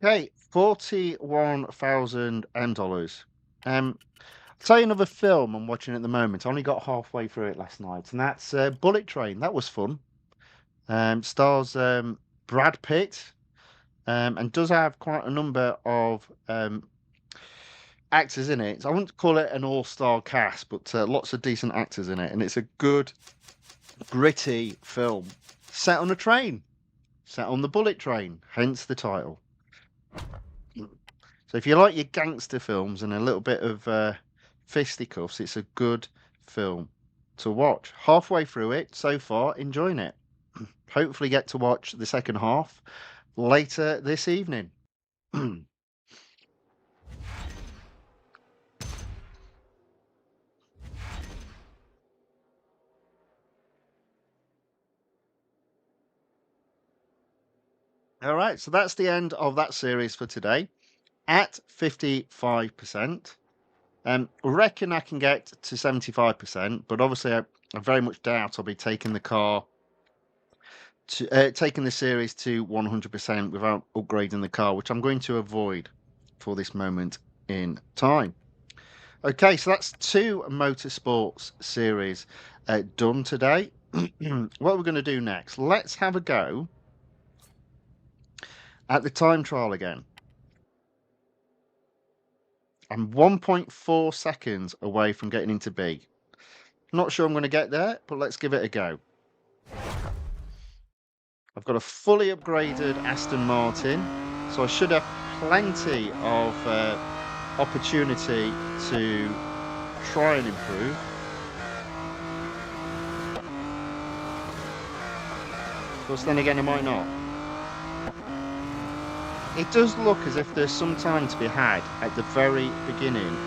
Okay, $41,000. I'll tell you another film I'm watching at the moment. I only got halfway through it last night, and that's Bullet Train. That was fun. Stars Brad Pitt, and does have quite a number of actors in it. So I wouldn't call it an all-star cast, but lots of decent actors in it, and it's a good, gritty film set on a train, set on the Bullet Train, hence the title. So if you like your gangster films and a little bit of fisticuffs, it's a good film to watch. Halfway through it so far, enjoying it. Hopefully get to watch the second half later this evening. All right, so that's the end of that series for today at 55%. Reckon I can get to 75%, but obviously I very much doubt I'll be taking the car to taking the series to 100% without upgrading the car, which I'm going to avoid for this moment in time. Okay, so that's 2 motorsports series done today. What we're going to do next, let's have a go at the time trial again. I'm 1.4 seconds away from getting into B. Not sure I'm going to get there, but let's give it a go. I've got a fully upgraded Aston Martin, so I should have plenty of opportunity to try and improve. Of course, then again, I might not. It does look as if there's some time to be had at the very beginning.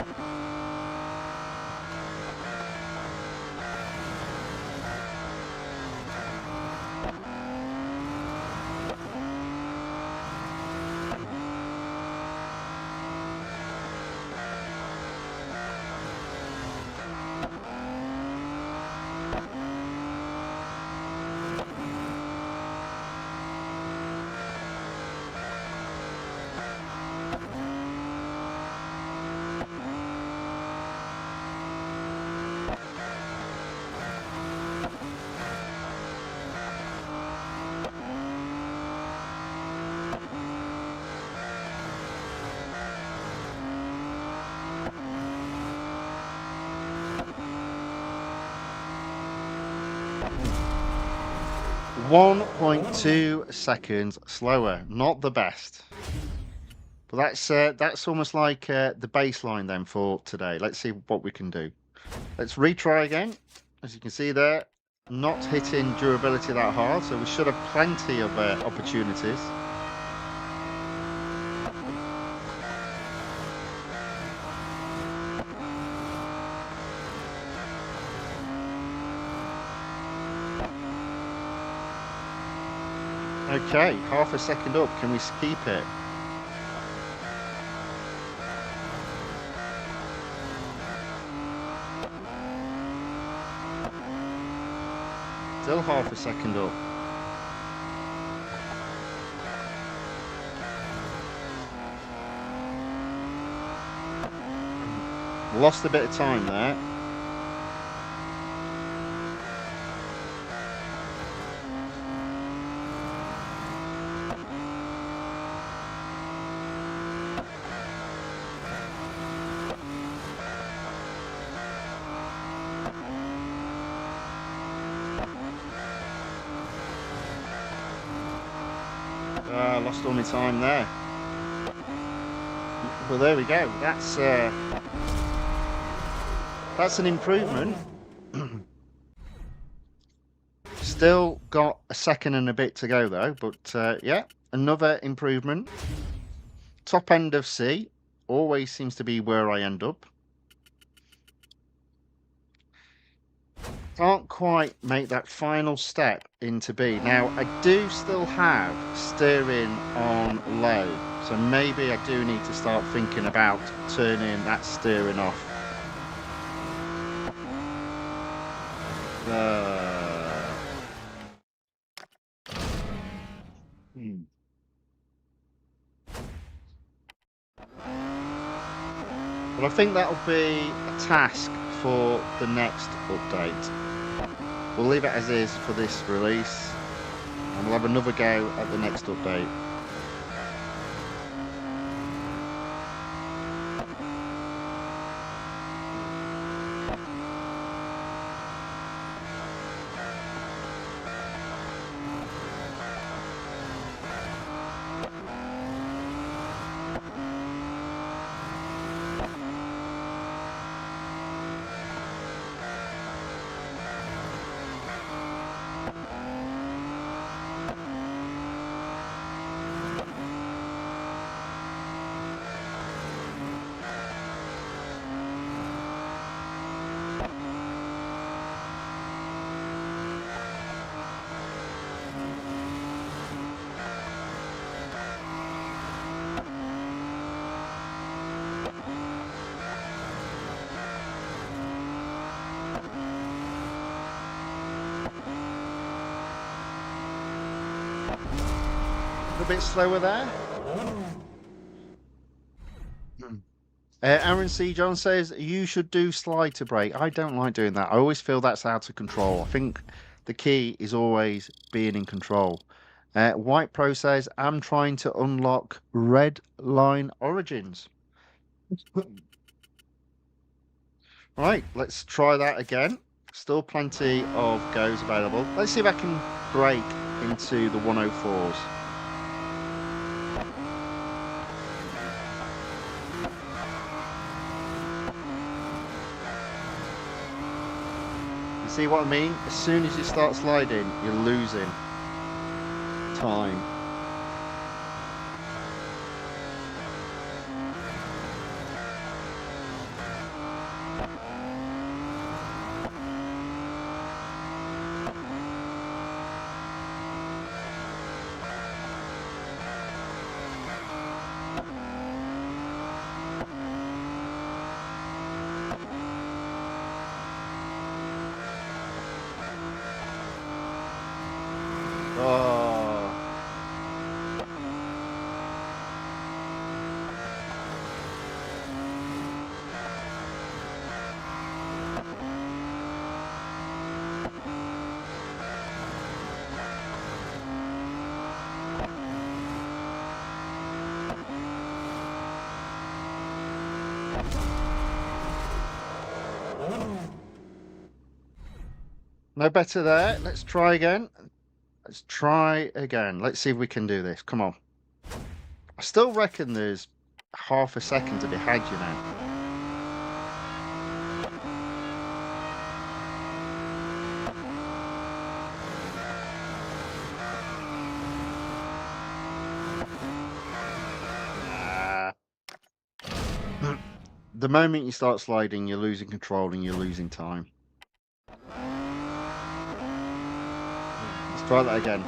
.2 seconds slower, not the best, but that's almost like the baseline then for today. Let's see what we can do. Let's retry again. As you can see there, not hitting durability that hard, so we should have plenty of opportunities. Okay, half a second up. Can we keep it? Still half a second up. Lost a bit of time there. lost all my time there. Well, there we go. That's an improvement. Still got a second and a bit to go though, but yeah, another improvement. Top end of C always seems to be where I end up. Can't quite make that final step into B. Now, I do still have steering on low, so maybe I do need to start thinking about turning that steering off. Well, I think that'll be a task for the next update. We'll leave it as is for this release, and we'll have another go at the next update. A bit slower there. Aaron C. John says you should do slide to brake. I don't like doing that. I always feel that's out of control. I think the key is always being in control. White Pro says I'm trying to unlock red line origins. Right, let's try that again. Still plenty of goes available. Let's see if I can break into the 104s. See what I mean? As soon as you start sliding, you're losing time. No better there. Let's try again. Let's try again. Let's see if we can do this. Come on. I still reckon there's half a second to be had, you know. The moment you start sliding, you're losing control and you're losing time. Let's try that again.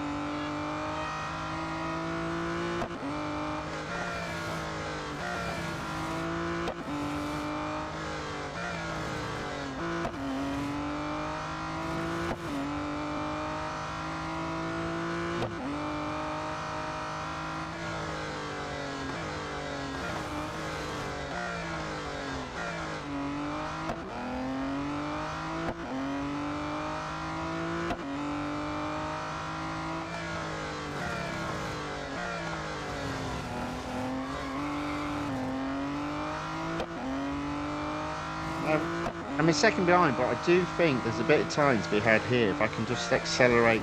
I'm a second behind, but I do think there's a bit of time to be had here if I can just accelerate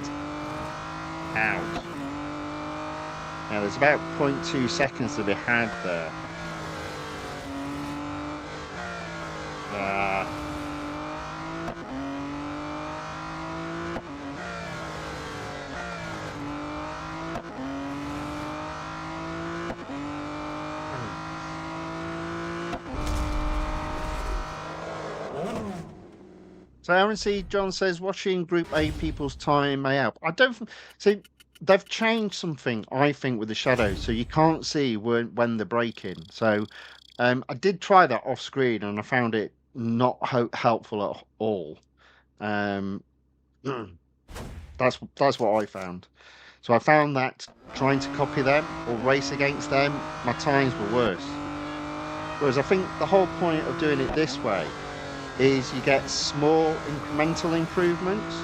out. Now there's about 0.2 seconds to be had there. So Aaron C. John says, watching Group A people's time may help. I don't see. They've changed something, I think, with the shadows, so you can't see when they're braking. So I did try that off screen, and I found it not helpful at all. That's what I found. So I found that trying to copy them or race against them, my times were worse. Whereas I think the whole point of doing it this way is you get small incremental improvements.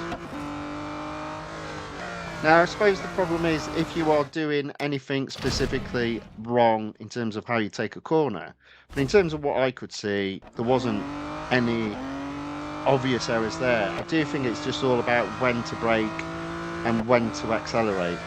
Now, I suppose the problem is if you are doing anything specifically wrong in terms of how you take a corner, but in terms of what I could see, there wasn't any obvious errors there. I do think it's just all about when to brake and when to accelerate.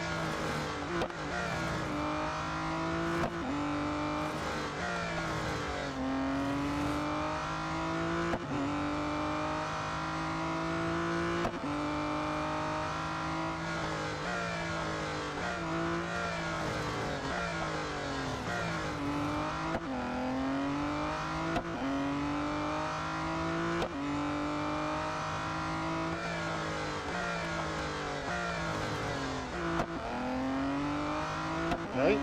Okay.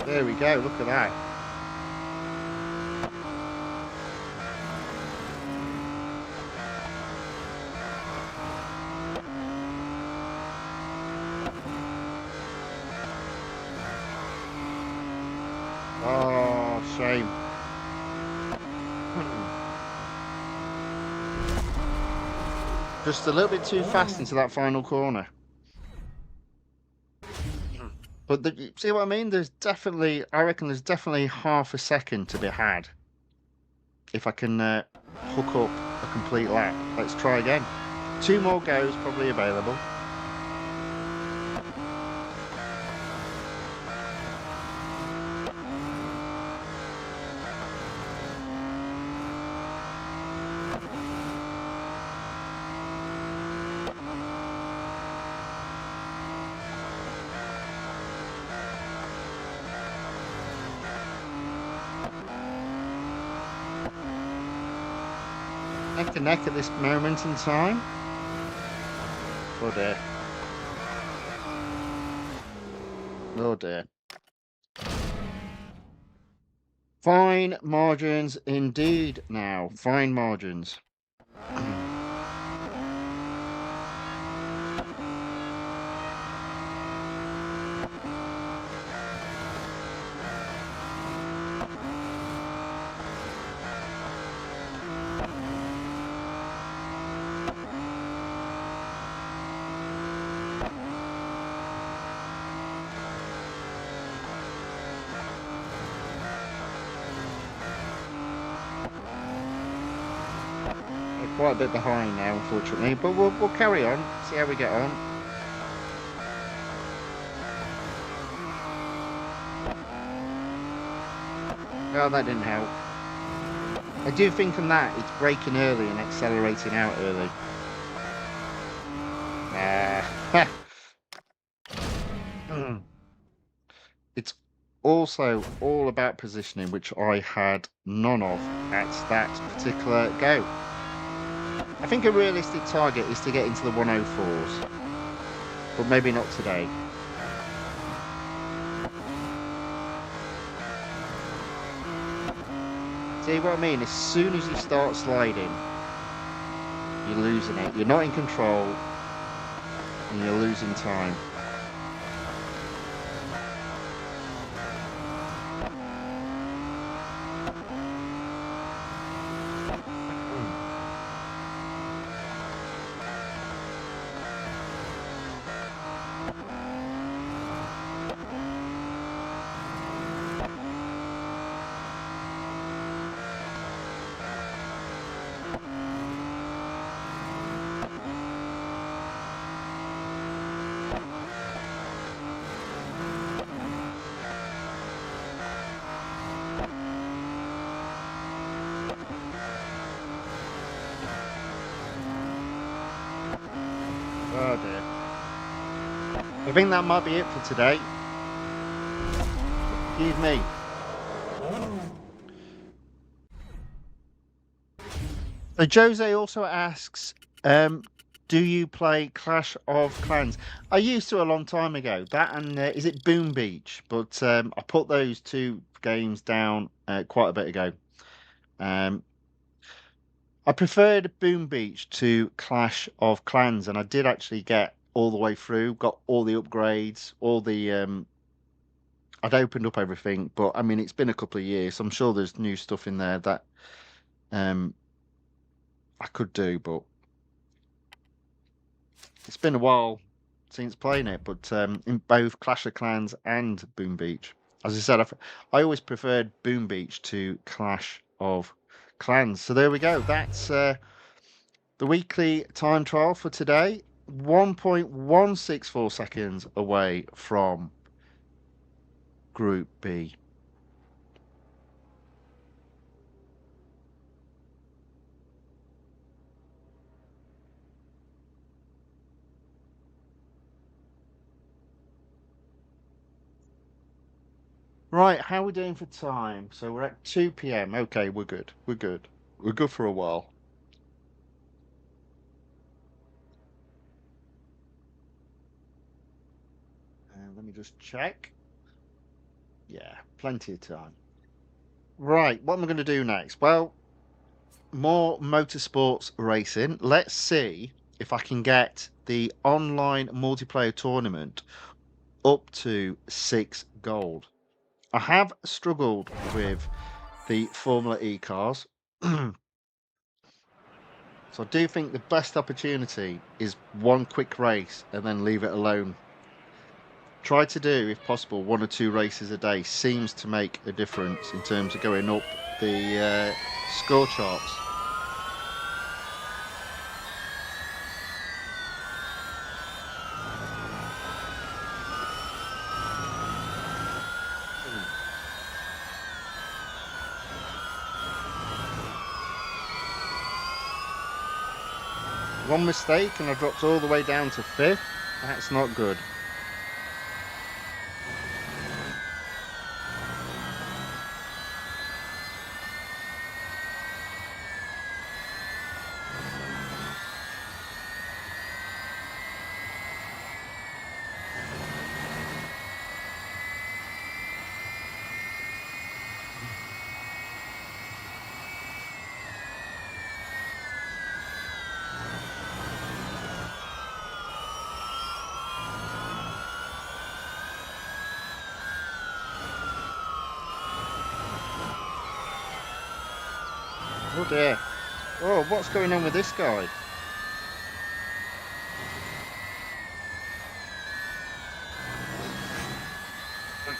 There we go, look at that. Oh, shame. Just a little bit too fast into that final corner. But see what I mean? There's definitely, I reckon there's definitely half a second to be had. If I can hook up a complete lap. Let's try again. 2 more goes probably available. Neck to neck at this moment in time. Oh dear. Oh dear. Fine margins indeed now. Fine margins. Quite a bit behind now, unfortunately, but we'll carry on, see how we get on. Well, that didn't help. I do think on that, it's braking early and accelerating out early. It's also all about positioning, which I had none of at that particular go. I think a realistic target is to get into the 104s, but maybe not today. See what I mean? As soon as you start sliding, you're losing it. You're not in control, and you're losing time. Oh dear. I think that might be it for today. Excuse me. So Jose also asks, do you play Clash of Clans? I used to a long time ago. That and is it Boom Beach? But I put those two games down quite a bit ago. Um, I preferred Boom Beach to Clash of Clans, and I did actually get all the way through, got all the upgrades, all the I'd opened up everything, but I mean it's been a couple of years, so I'm sure there's new stuff in there that um I could do, but it's been a while since playing it. But in both Clash of Clans and Boom Beach, as I said, I always preferred Boom Beach to Clash of Clans. So there we go. That's the weekly time trial for today. 1.164 seconds away from Group B. Right, how are we doing for time? So we're at 2 p.m. Okay, we're good. We're good. We're good for a while. Let me just check. Yeah, plenty of time. Right, what am I going to do next? Well, more motorsports racing. Let's see if I can get the online multiplayer tournament up to 6 gold. I have struggled with the Formula E cars. So I do think the best opportunity is one quick race and then leave it alone. Try to do, if possible, 1 or 2 races a day seems to make a difference in terms of going up the score charts. One mistake and I dropped all the way down to 5th. That's not good. Oh dear. Oh, what's going on with this guy?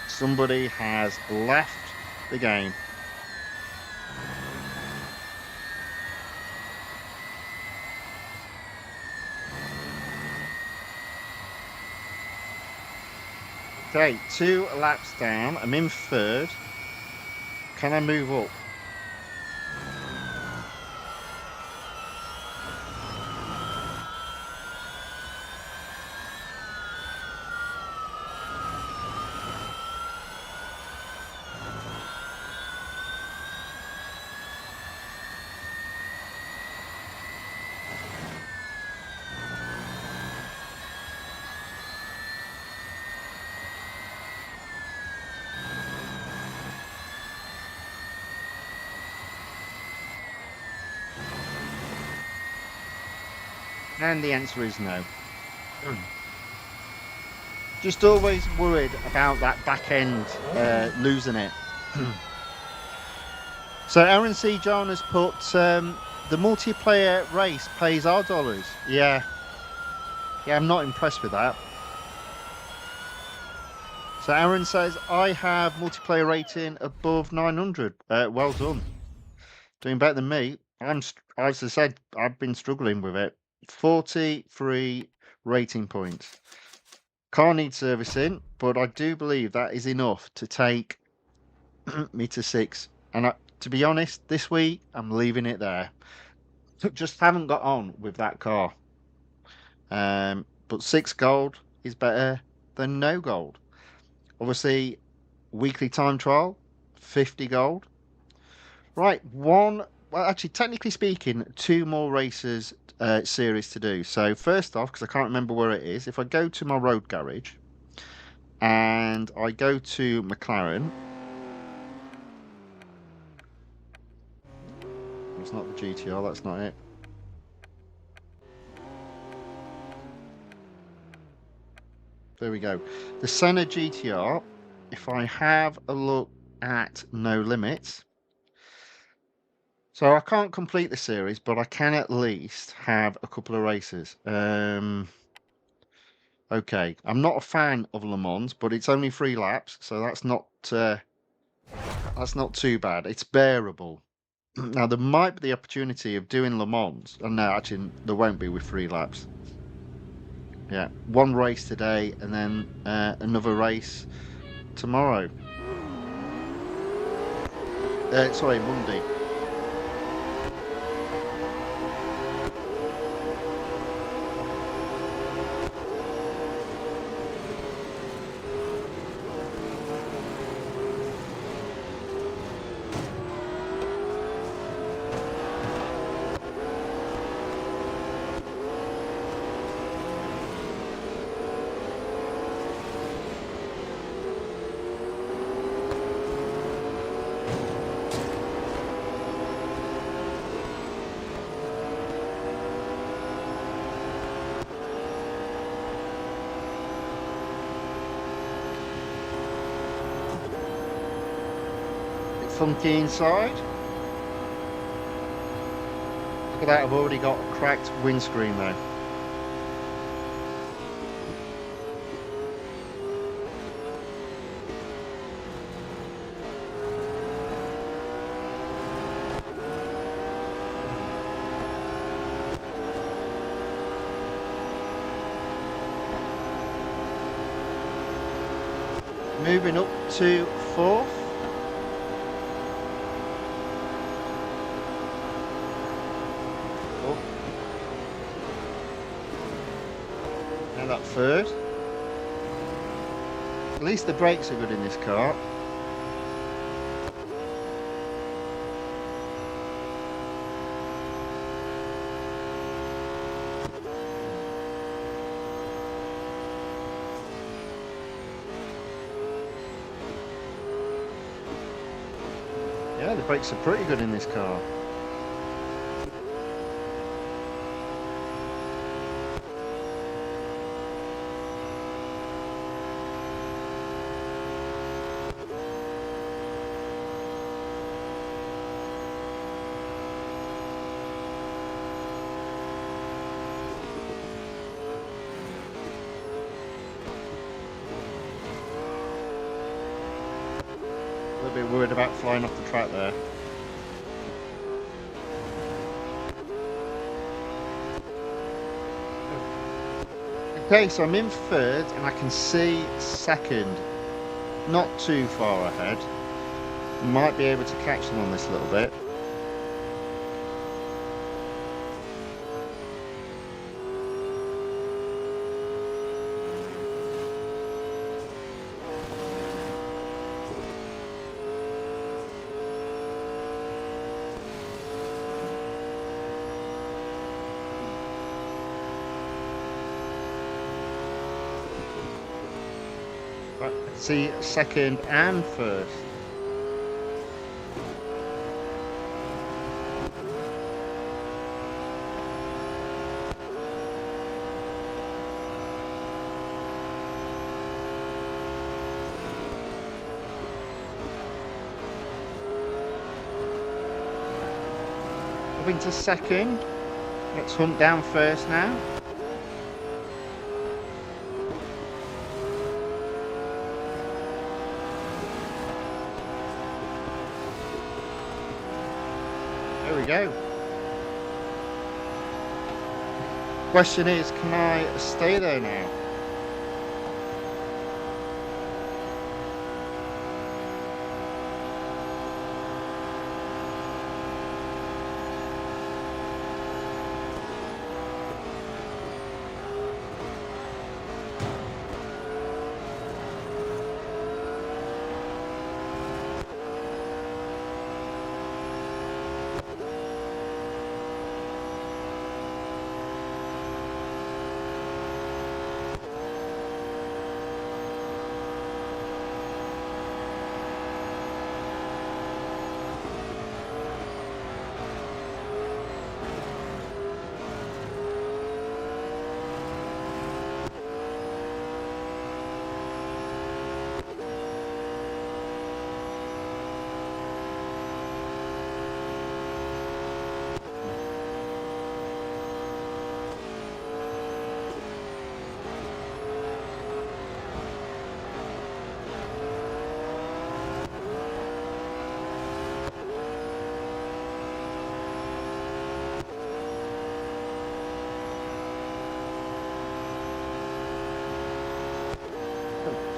Somebody has left the game. Okay, 2 laps down. I'm in 3rd. Can I move up? And the answer is no. Just always worried about that back end losing it. So Aaron C. John has put the multiplayer race pays our dollars. Yeah. Yeah, I'm not impressed with that. So Aaron says, I have multiplayer rating above 900. Well done. Doing better than me. As I said, I've been struggling with it. 43 rating points. Car needs servicing, but I do believe that is enough to take me to 6. And to be honest, this week I'm leaving it there. Just haven't got on with that car. But 6 gold is better than no gold. Obviously, weekly time trial, 50 gold. Right, well, actually, technically speaking, 2 more races series to do. So, first off, because I can't remember where it is, if I go to my road garage and I go to McLaren, it's not the GTR, that's not it. There we go. The Senna GTR, if I have a look at no limits, so I can't complete the series, but I can at least have a couple of races. Okay, I'm not a fan of Le Mans, but it's only 3 laps, so that's not too bad. It's bearable. Now there might be the opportunity of doing Le Mans, and no, actually there won't be with 3 laps. Yeah, 1 race today, and then another race tomorrow. Sorry, Monday. Funky inside. Look at that, I've already got a cracked windscreen though. Moving up to 4th. Now that 3rd. At least the brakes are good in this car. Yeah, the brakes are pretty good in this car. A little bit worried about flying off the track there. Okay, so I'm in 3rd and I can see 2nd, not too far ahead. Might be able to catch them on this a little bit. Right, see 2nd and 1st. Moving to 2nd. Let's hunt down 1st now. There we go. Question is, can I stay there now?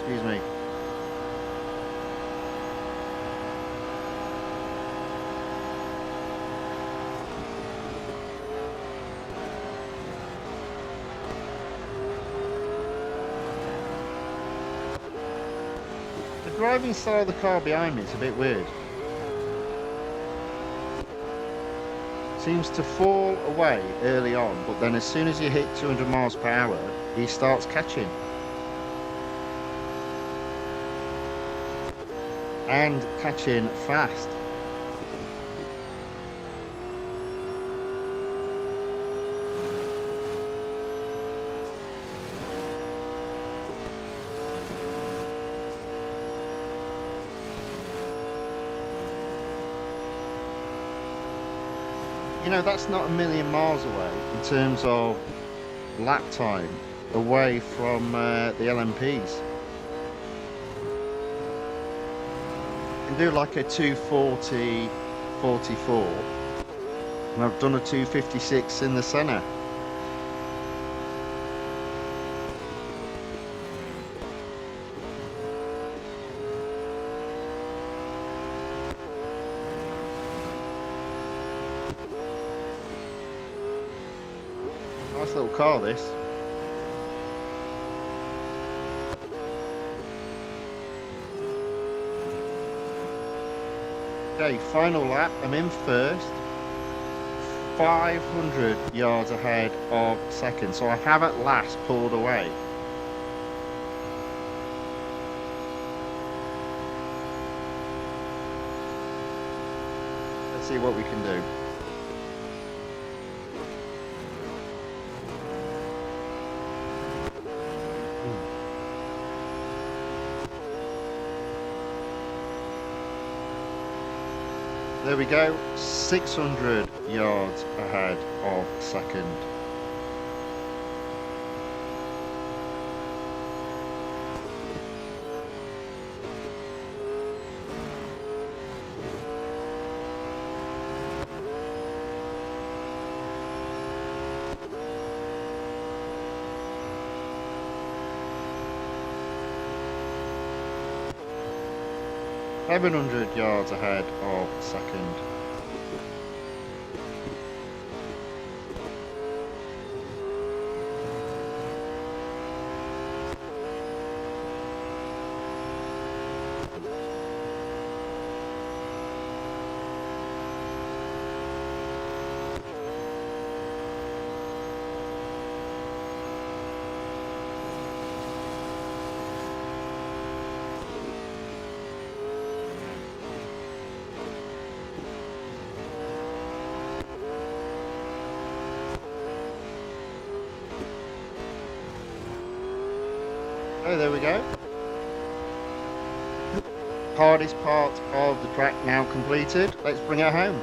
Excuse me. The driving style of the car behind me is a bit weird. Seems to fall away early on, but then as soon as you hit 200 miles per hour, he starts catching. And catching fast. You know, that's not a million miles away in terms of lap time away from the LMPs. You can do like a 240 44, and I've done a 256 in the Senna. Nice little car, this. Okay, final lap. I'm in first. 500 yards ahead of second. So I have at last pulled away. Let's see what we can do. There we go, 600 yards ahead of second. $700 yards ahead of second. Oh, there we go. Hardest part of the track now completed. Let's bring it home.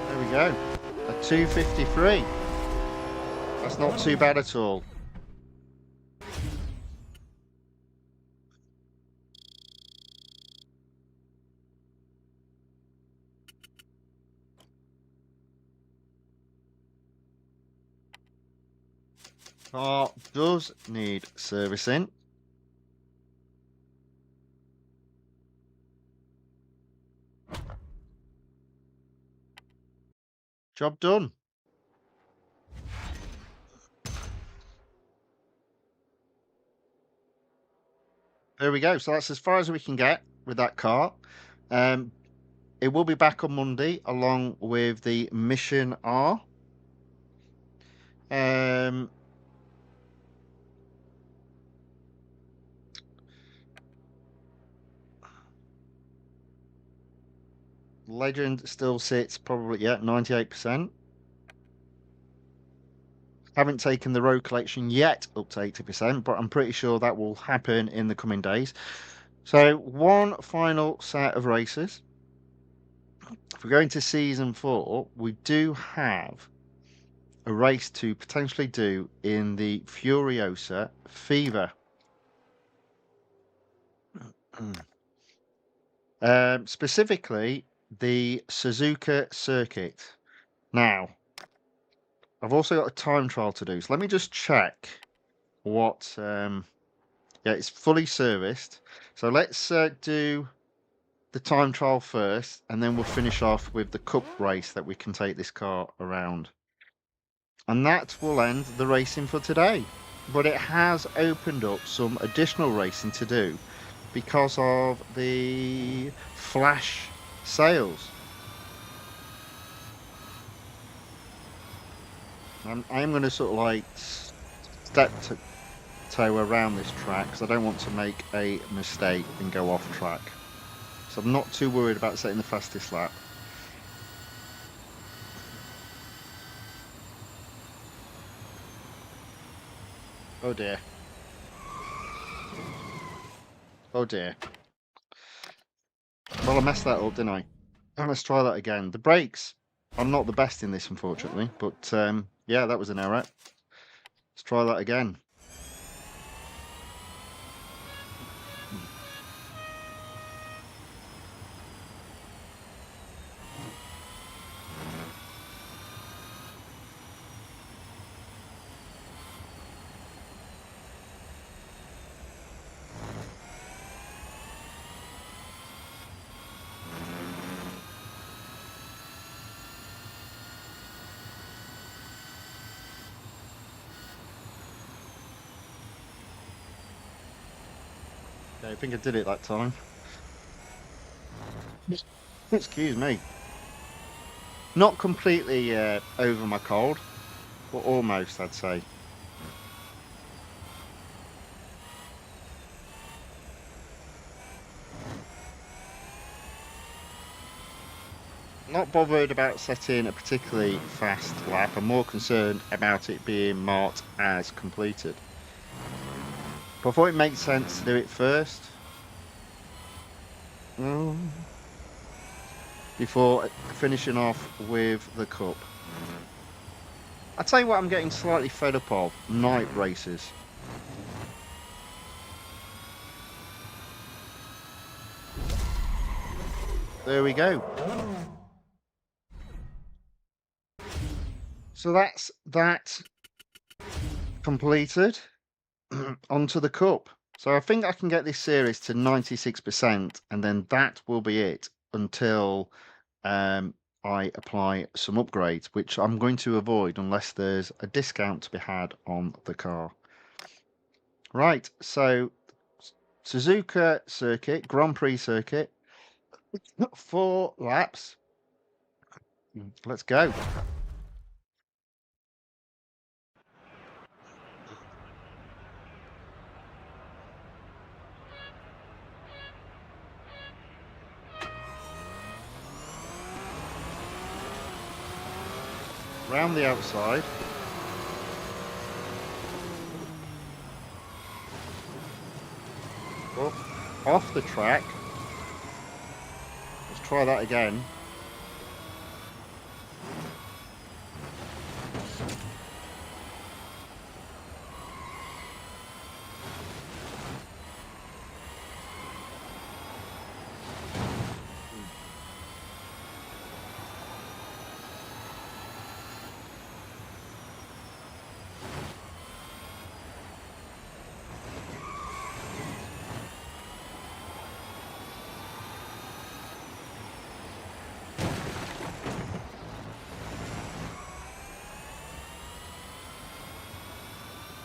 There we go, a 253. That's not too bad at all. Car does need servicing. Job done. There we go. So that's as far as we can get with that car. It will be back on Monday along with the Mission R. Legend still sits probably, yeah, 98%. Haven't taken the road collection yet up to 80%, but I'm pretty sure that will happen in the coming days. So one final set of races. If we're going to season 4, we do have a race to potentially do in the Furiosa Fever. Specifically, the Suzuka circuit. Now, I've also got a time trial to do, so let me just check what. Yeah, it's fully serviced. So let's do the time trial first, and then we'll finish off with the cup race that we can take this car around. And that will end the racing for today. But it has opened up some additional racing to do because of the flash sales. I am going to sort of like step toe around this track because I don't want to make a mistake and go off track. So I'm not too worried about setting the fastest lap. Oh dear. Oh dear. Well, I messed that up, didn't I? Oh, let's try that again. The brakes are not the best in this, unfortunately. But yeah, that was an error. Let's try that again. Okay, I think I did it that time. Excuse me. Not completely over my cold, but almost, I'd say. Not bothered about setting a particularly fast lap. I'm more concerned about it being marked as completed. But I thought it makes sense to do it first. Before finishing off with the cup. I tell you what, I'm getting slightly fed up of night races. There we go. So that's that completed. Onto the cup. So I think I can get this series to 96%, and then that will be it until I apply some upgrades, which I'm going to avoid unless there's a discount to be had on the car. Right, so Suzuka circuit, Grand Prix circuit, 4 laps. Let's go. Round the outside. Up, off the track. Let's try that again.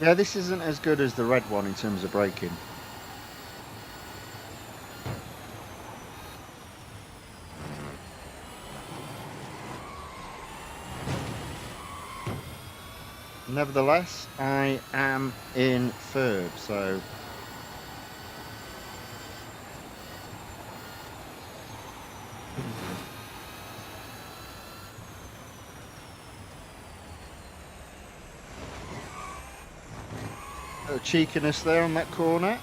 Yeah, this isn't as good as the red one in terms of braking. Nevertheless, I am in third, so of cheekiness there on that corner.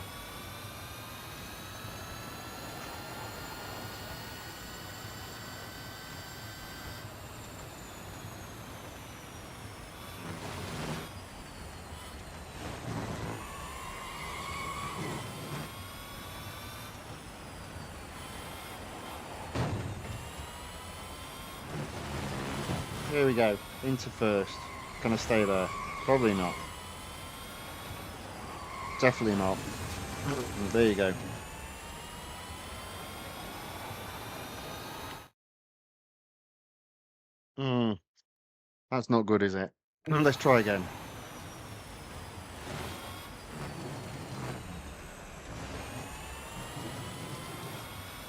Here we go, into first. Gonna stay there? Probably not. Definitely not. There you go. That's not good, is it? Let's try again.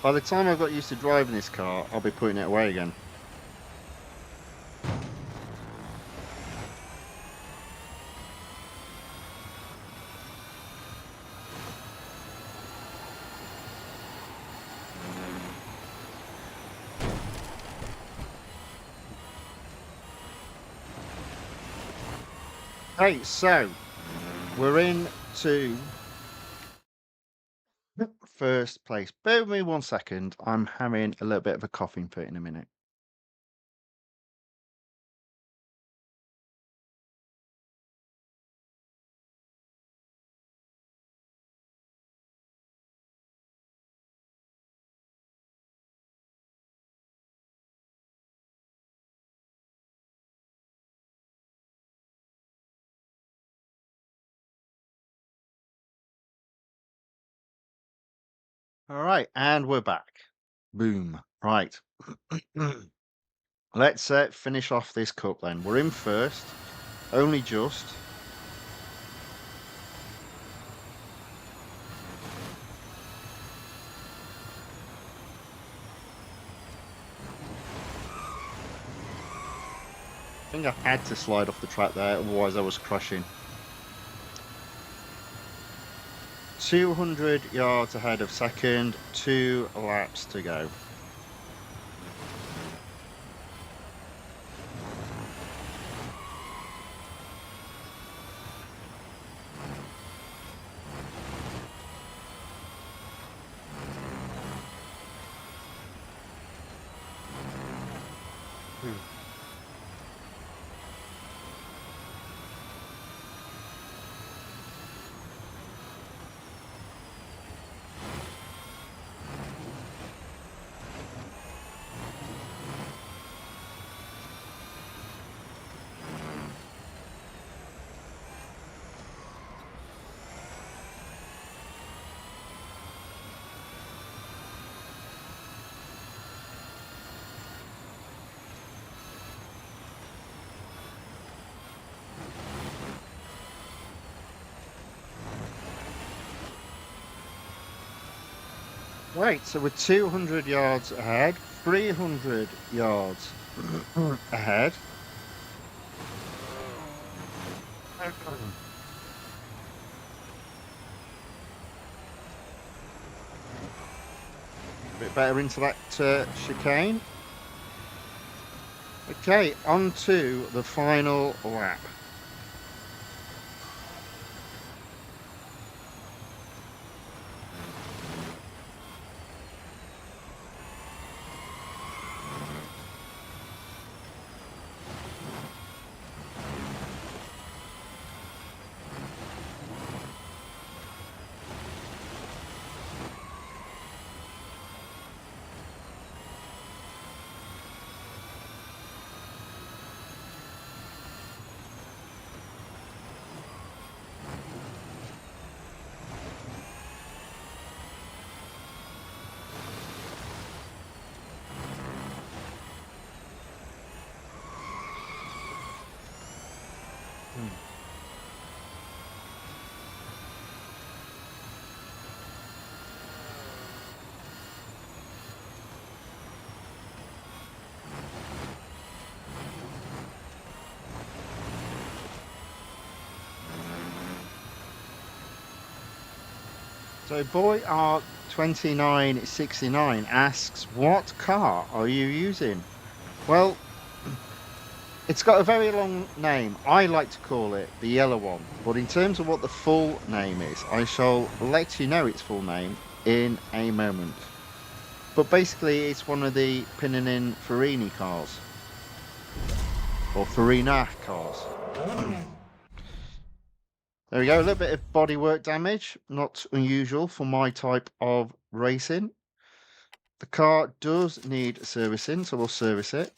By the time I've got used to driving this car, I'll be putting it away again. Hey, so we're in to first place. Bear with me 1 second. I'm having a little bit of a coughing fit in a minute. All right, and we're back. Boom. Right. Let's finish off this cup then. We're in first, only just. I think I had to slide off the track there, otherwise I was crushing. 200 yards ahead of second, 2 laps to go. Right, so we're 200 yards ahead, 300 yards ahead. A bit better into that chicane. Okay, on to the final lap. So boy art 2969 asks, what car are you using? Well, It's got a very long name. I like to call it the yellow one. But in terms of what the full name is, I shall let you know its full name in a moment. But basically, it's one of the Pininfarina cars. Or Farina cars. There we go, a little bit of bodywork damage. Not unusual for my type of racing. The car does need servicing, so we'll service it.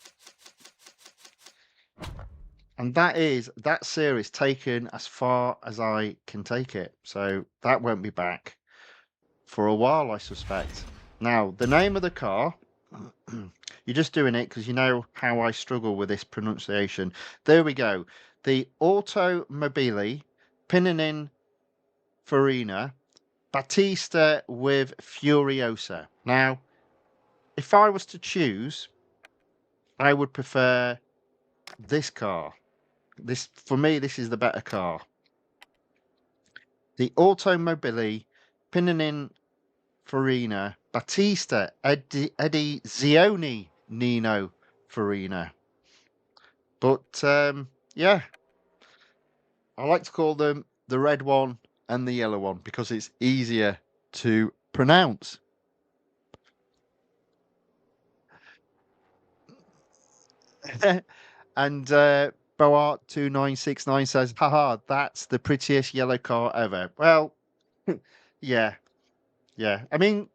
And that series taken as far as I can take it. So that won't be back for a while, I suspect. Now, the name of the car, you're just doing it because you know how I struggle with this pronunciation. There we go. The Automobili Pininfarina Battista with Furiosa. Now, if I was to choose, I would prefer this car. For me, this is the better car. The Automobili Pininfarina Battista Edizione Nino Farina. But yeah, I like to call them the red one and the yellow one because it's easier to pronounce. And Boart2969 says, haha, that's the prettiest yellow car ever. Well, yeah, yeah. I mean,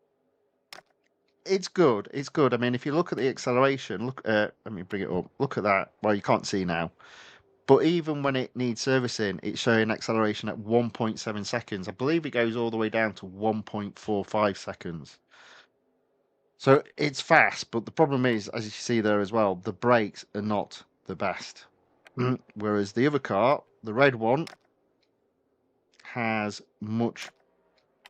it's good. It's good. I mean, if you look at the acceleration, let me bring it up. Look at that. Well, you can't see now. But even when it needs servicing, it's showing acceleration at 1.7 seconds. I believe it goes all the way down to 1.45 seconds. So it's fast, but the problem is, as you see there as well, the brakes are not the best. Whereas the other car, the red one, has much.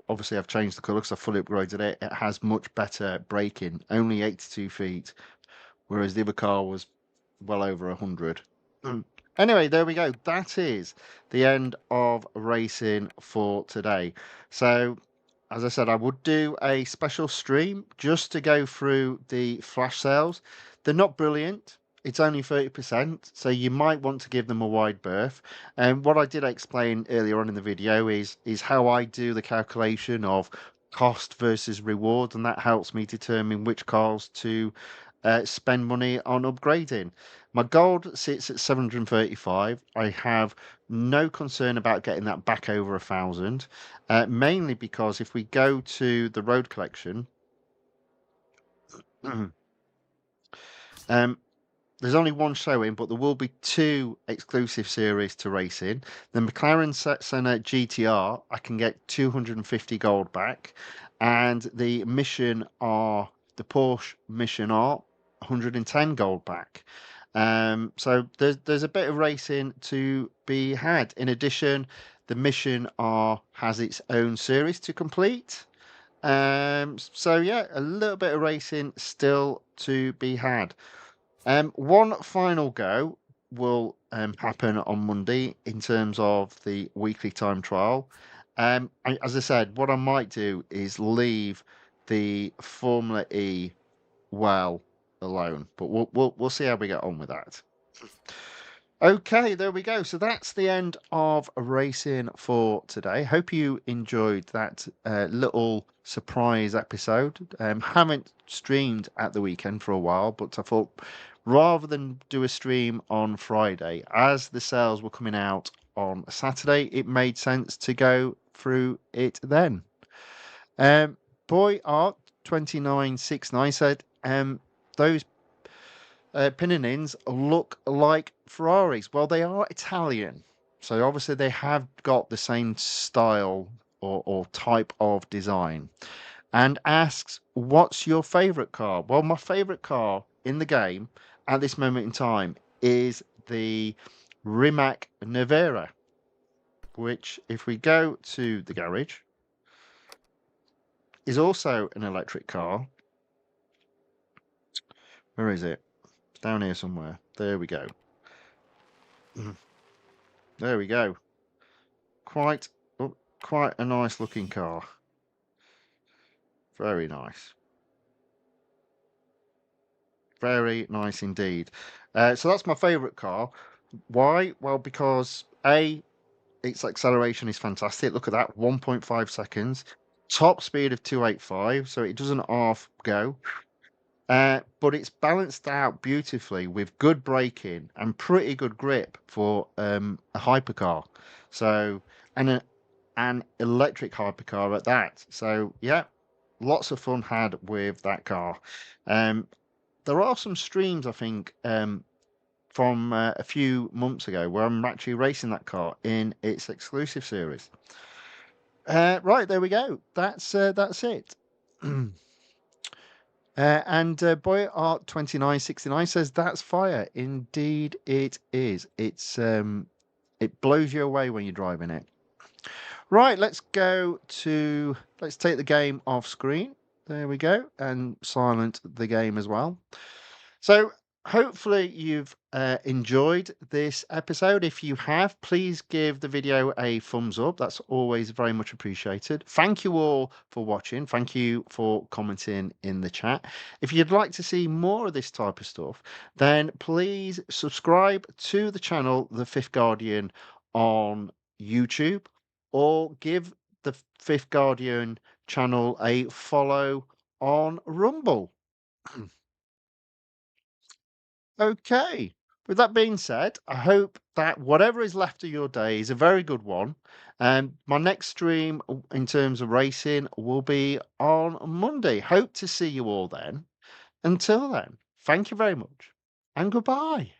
Obviously, I've changed the colour because I fully upgraded it. It has much better braking, only 82 feet, whereas the other car was well over 100. Anyway, there we go. That is the end of racing for today. So, as I said, I would do a special stream just to go through the flash sales. They're not brilliant. It's only 30%, so you might want to give them a wide berth. And what I did explain earlier on in the video is how I do the calculation of cost versus reward, and that helps me determine which cars to spend money on upgrading. My gold sits at 735. I have no concern about getting that back over 1,000, mainly because if we go to the road collection, there's only one showing, but there will be two exclusive series to racing. The McLaren Senna GTR, I can get 250 gold back, and the Mission R, the Porsche Mission R, 110 gold back. So there's a bit of racing to be had. In addition, the Mission R has its own series to complete. So yeah, a little bit of racing still to be had. One final go will happen on Monday in terms of the weekly time trial. As I said, what I might do is leave the Formula E well alone, but we'll see how we get on with that. Okay, there we go. So that's the end of racing for today. Hope you enjoyed that little surprise episode. Haven't streamed at the weekend for a while, but I thought rather than do a stream on Friday, as the sales were coming out on Saturday, it made sense to go through it then. Boy Art 2969 said, those Pininins look like Ferraris. Well, they are Italian, so obviously they have got the same style or type of design. And asks, what's your favourite car? Well, my favourite car in the game at this moment in time is the Rimac Nevera, which, if we go to the garage, is also an electric car. Where is it? It's down here somewhere. There we go. There we go. Quite a nice looking car. Very nice. very nice indeed. So that's my favorite car. Why? Well, because its acceleration is fantastic. Look at that, 1.5 seconds, top speed of 285, so it doesn't half go. But it's balanced out beautifully with good braking and pretty good grip for a hypercar. So, and an electric hypercar at that. So, yeah, lots of fun had with that car. Um, there are some streams, I think, from a few months ago where I'm actually racing that car in its exclusive series. Right, there we go. That's it. And Boy Art 2969 says that's fire. Indeed, it is. It blows you away when you're driving it. Right, let's take the game off screen. There we go, and silent the game as well. So hopefully you've enjoyed this episode. If you have, please give the video a thumbs up. That's always very much appreciated. Thank you all for watching. Thank you for commenting in the chat. If you'd like to see more of this type of stuff, then please subscribe to the channel The Fifth Guardian on YouTube, or give the Fifth Guardian channel a follow on Rumble. Okay. With that being said, I hope that whatever is left of your day is a very good one. My next stream in terms of racing will be on Monday. Hope to see you all then. Until then, thank you very much and goodbye.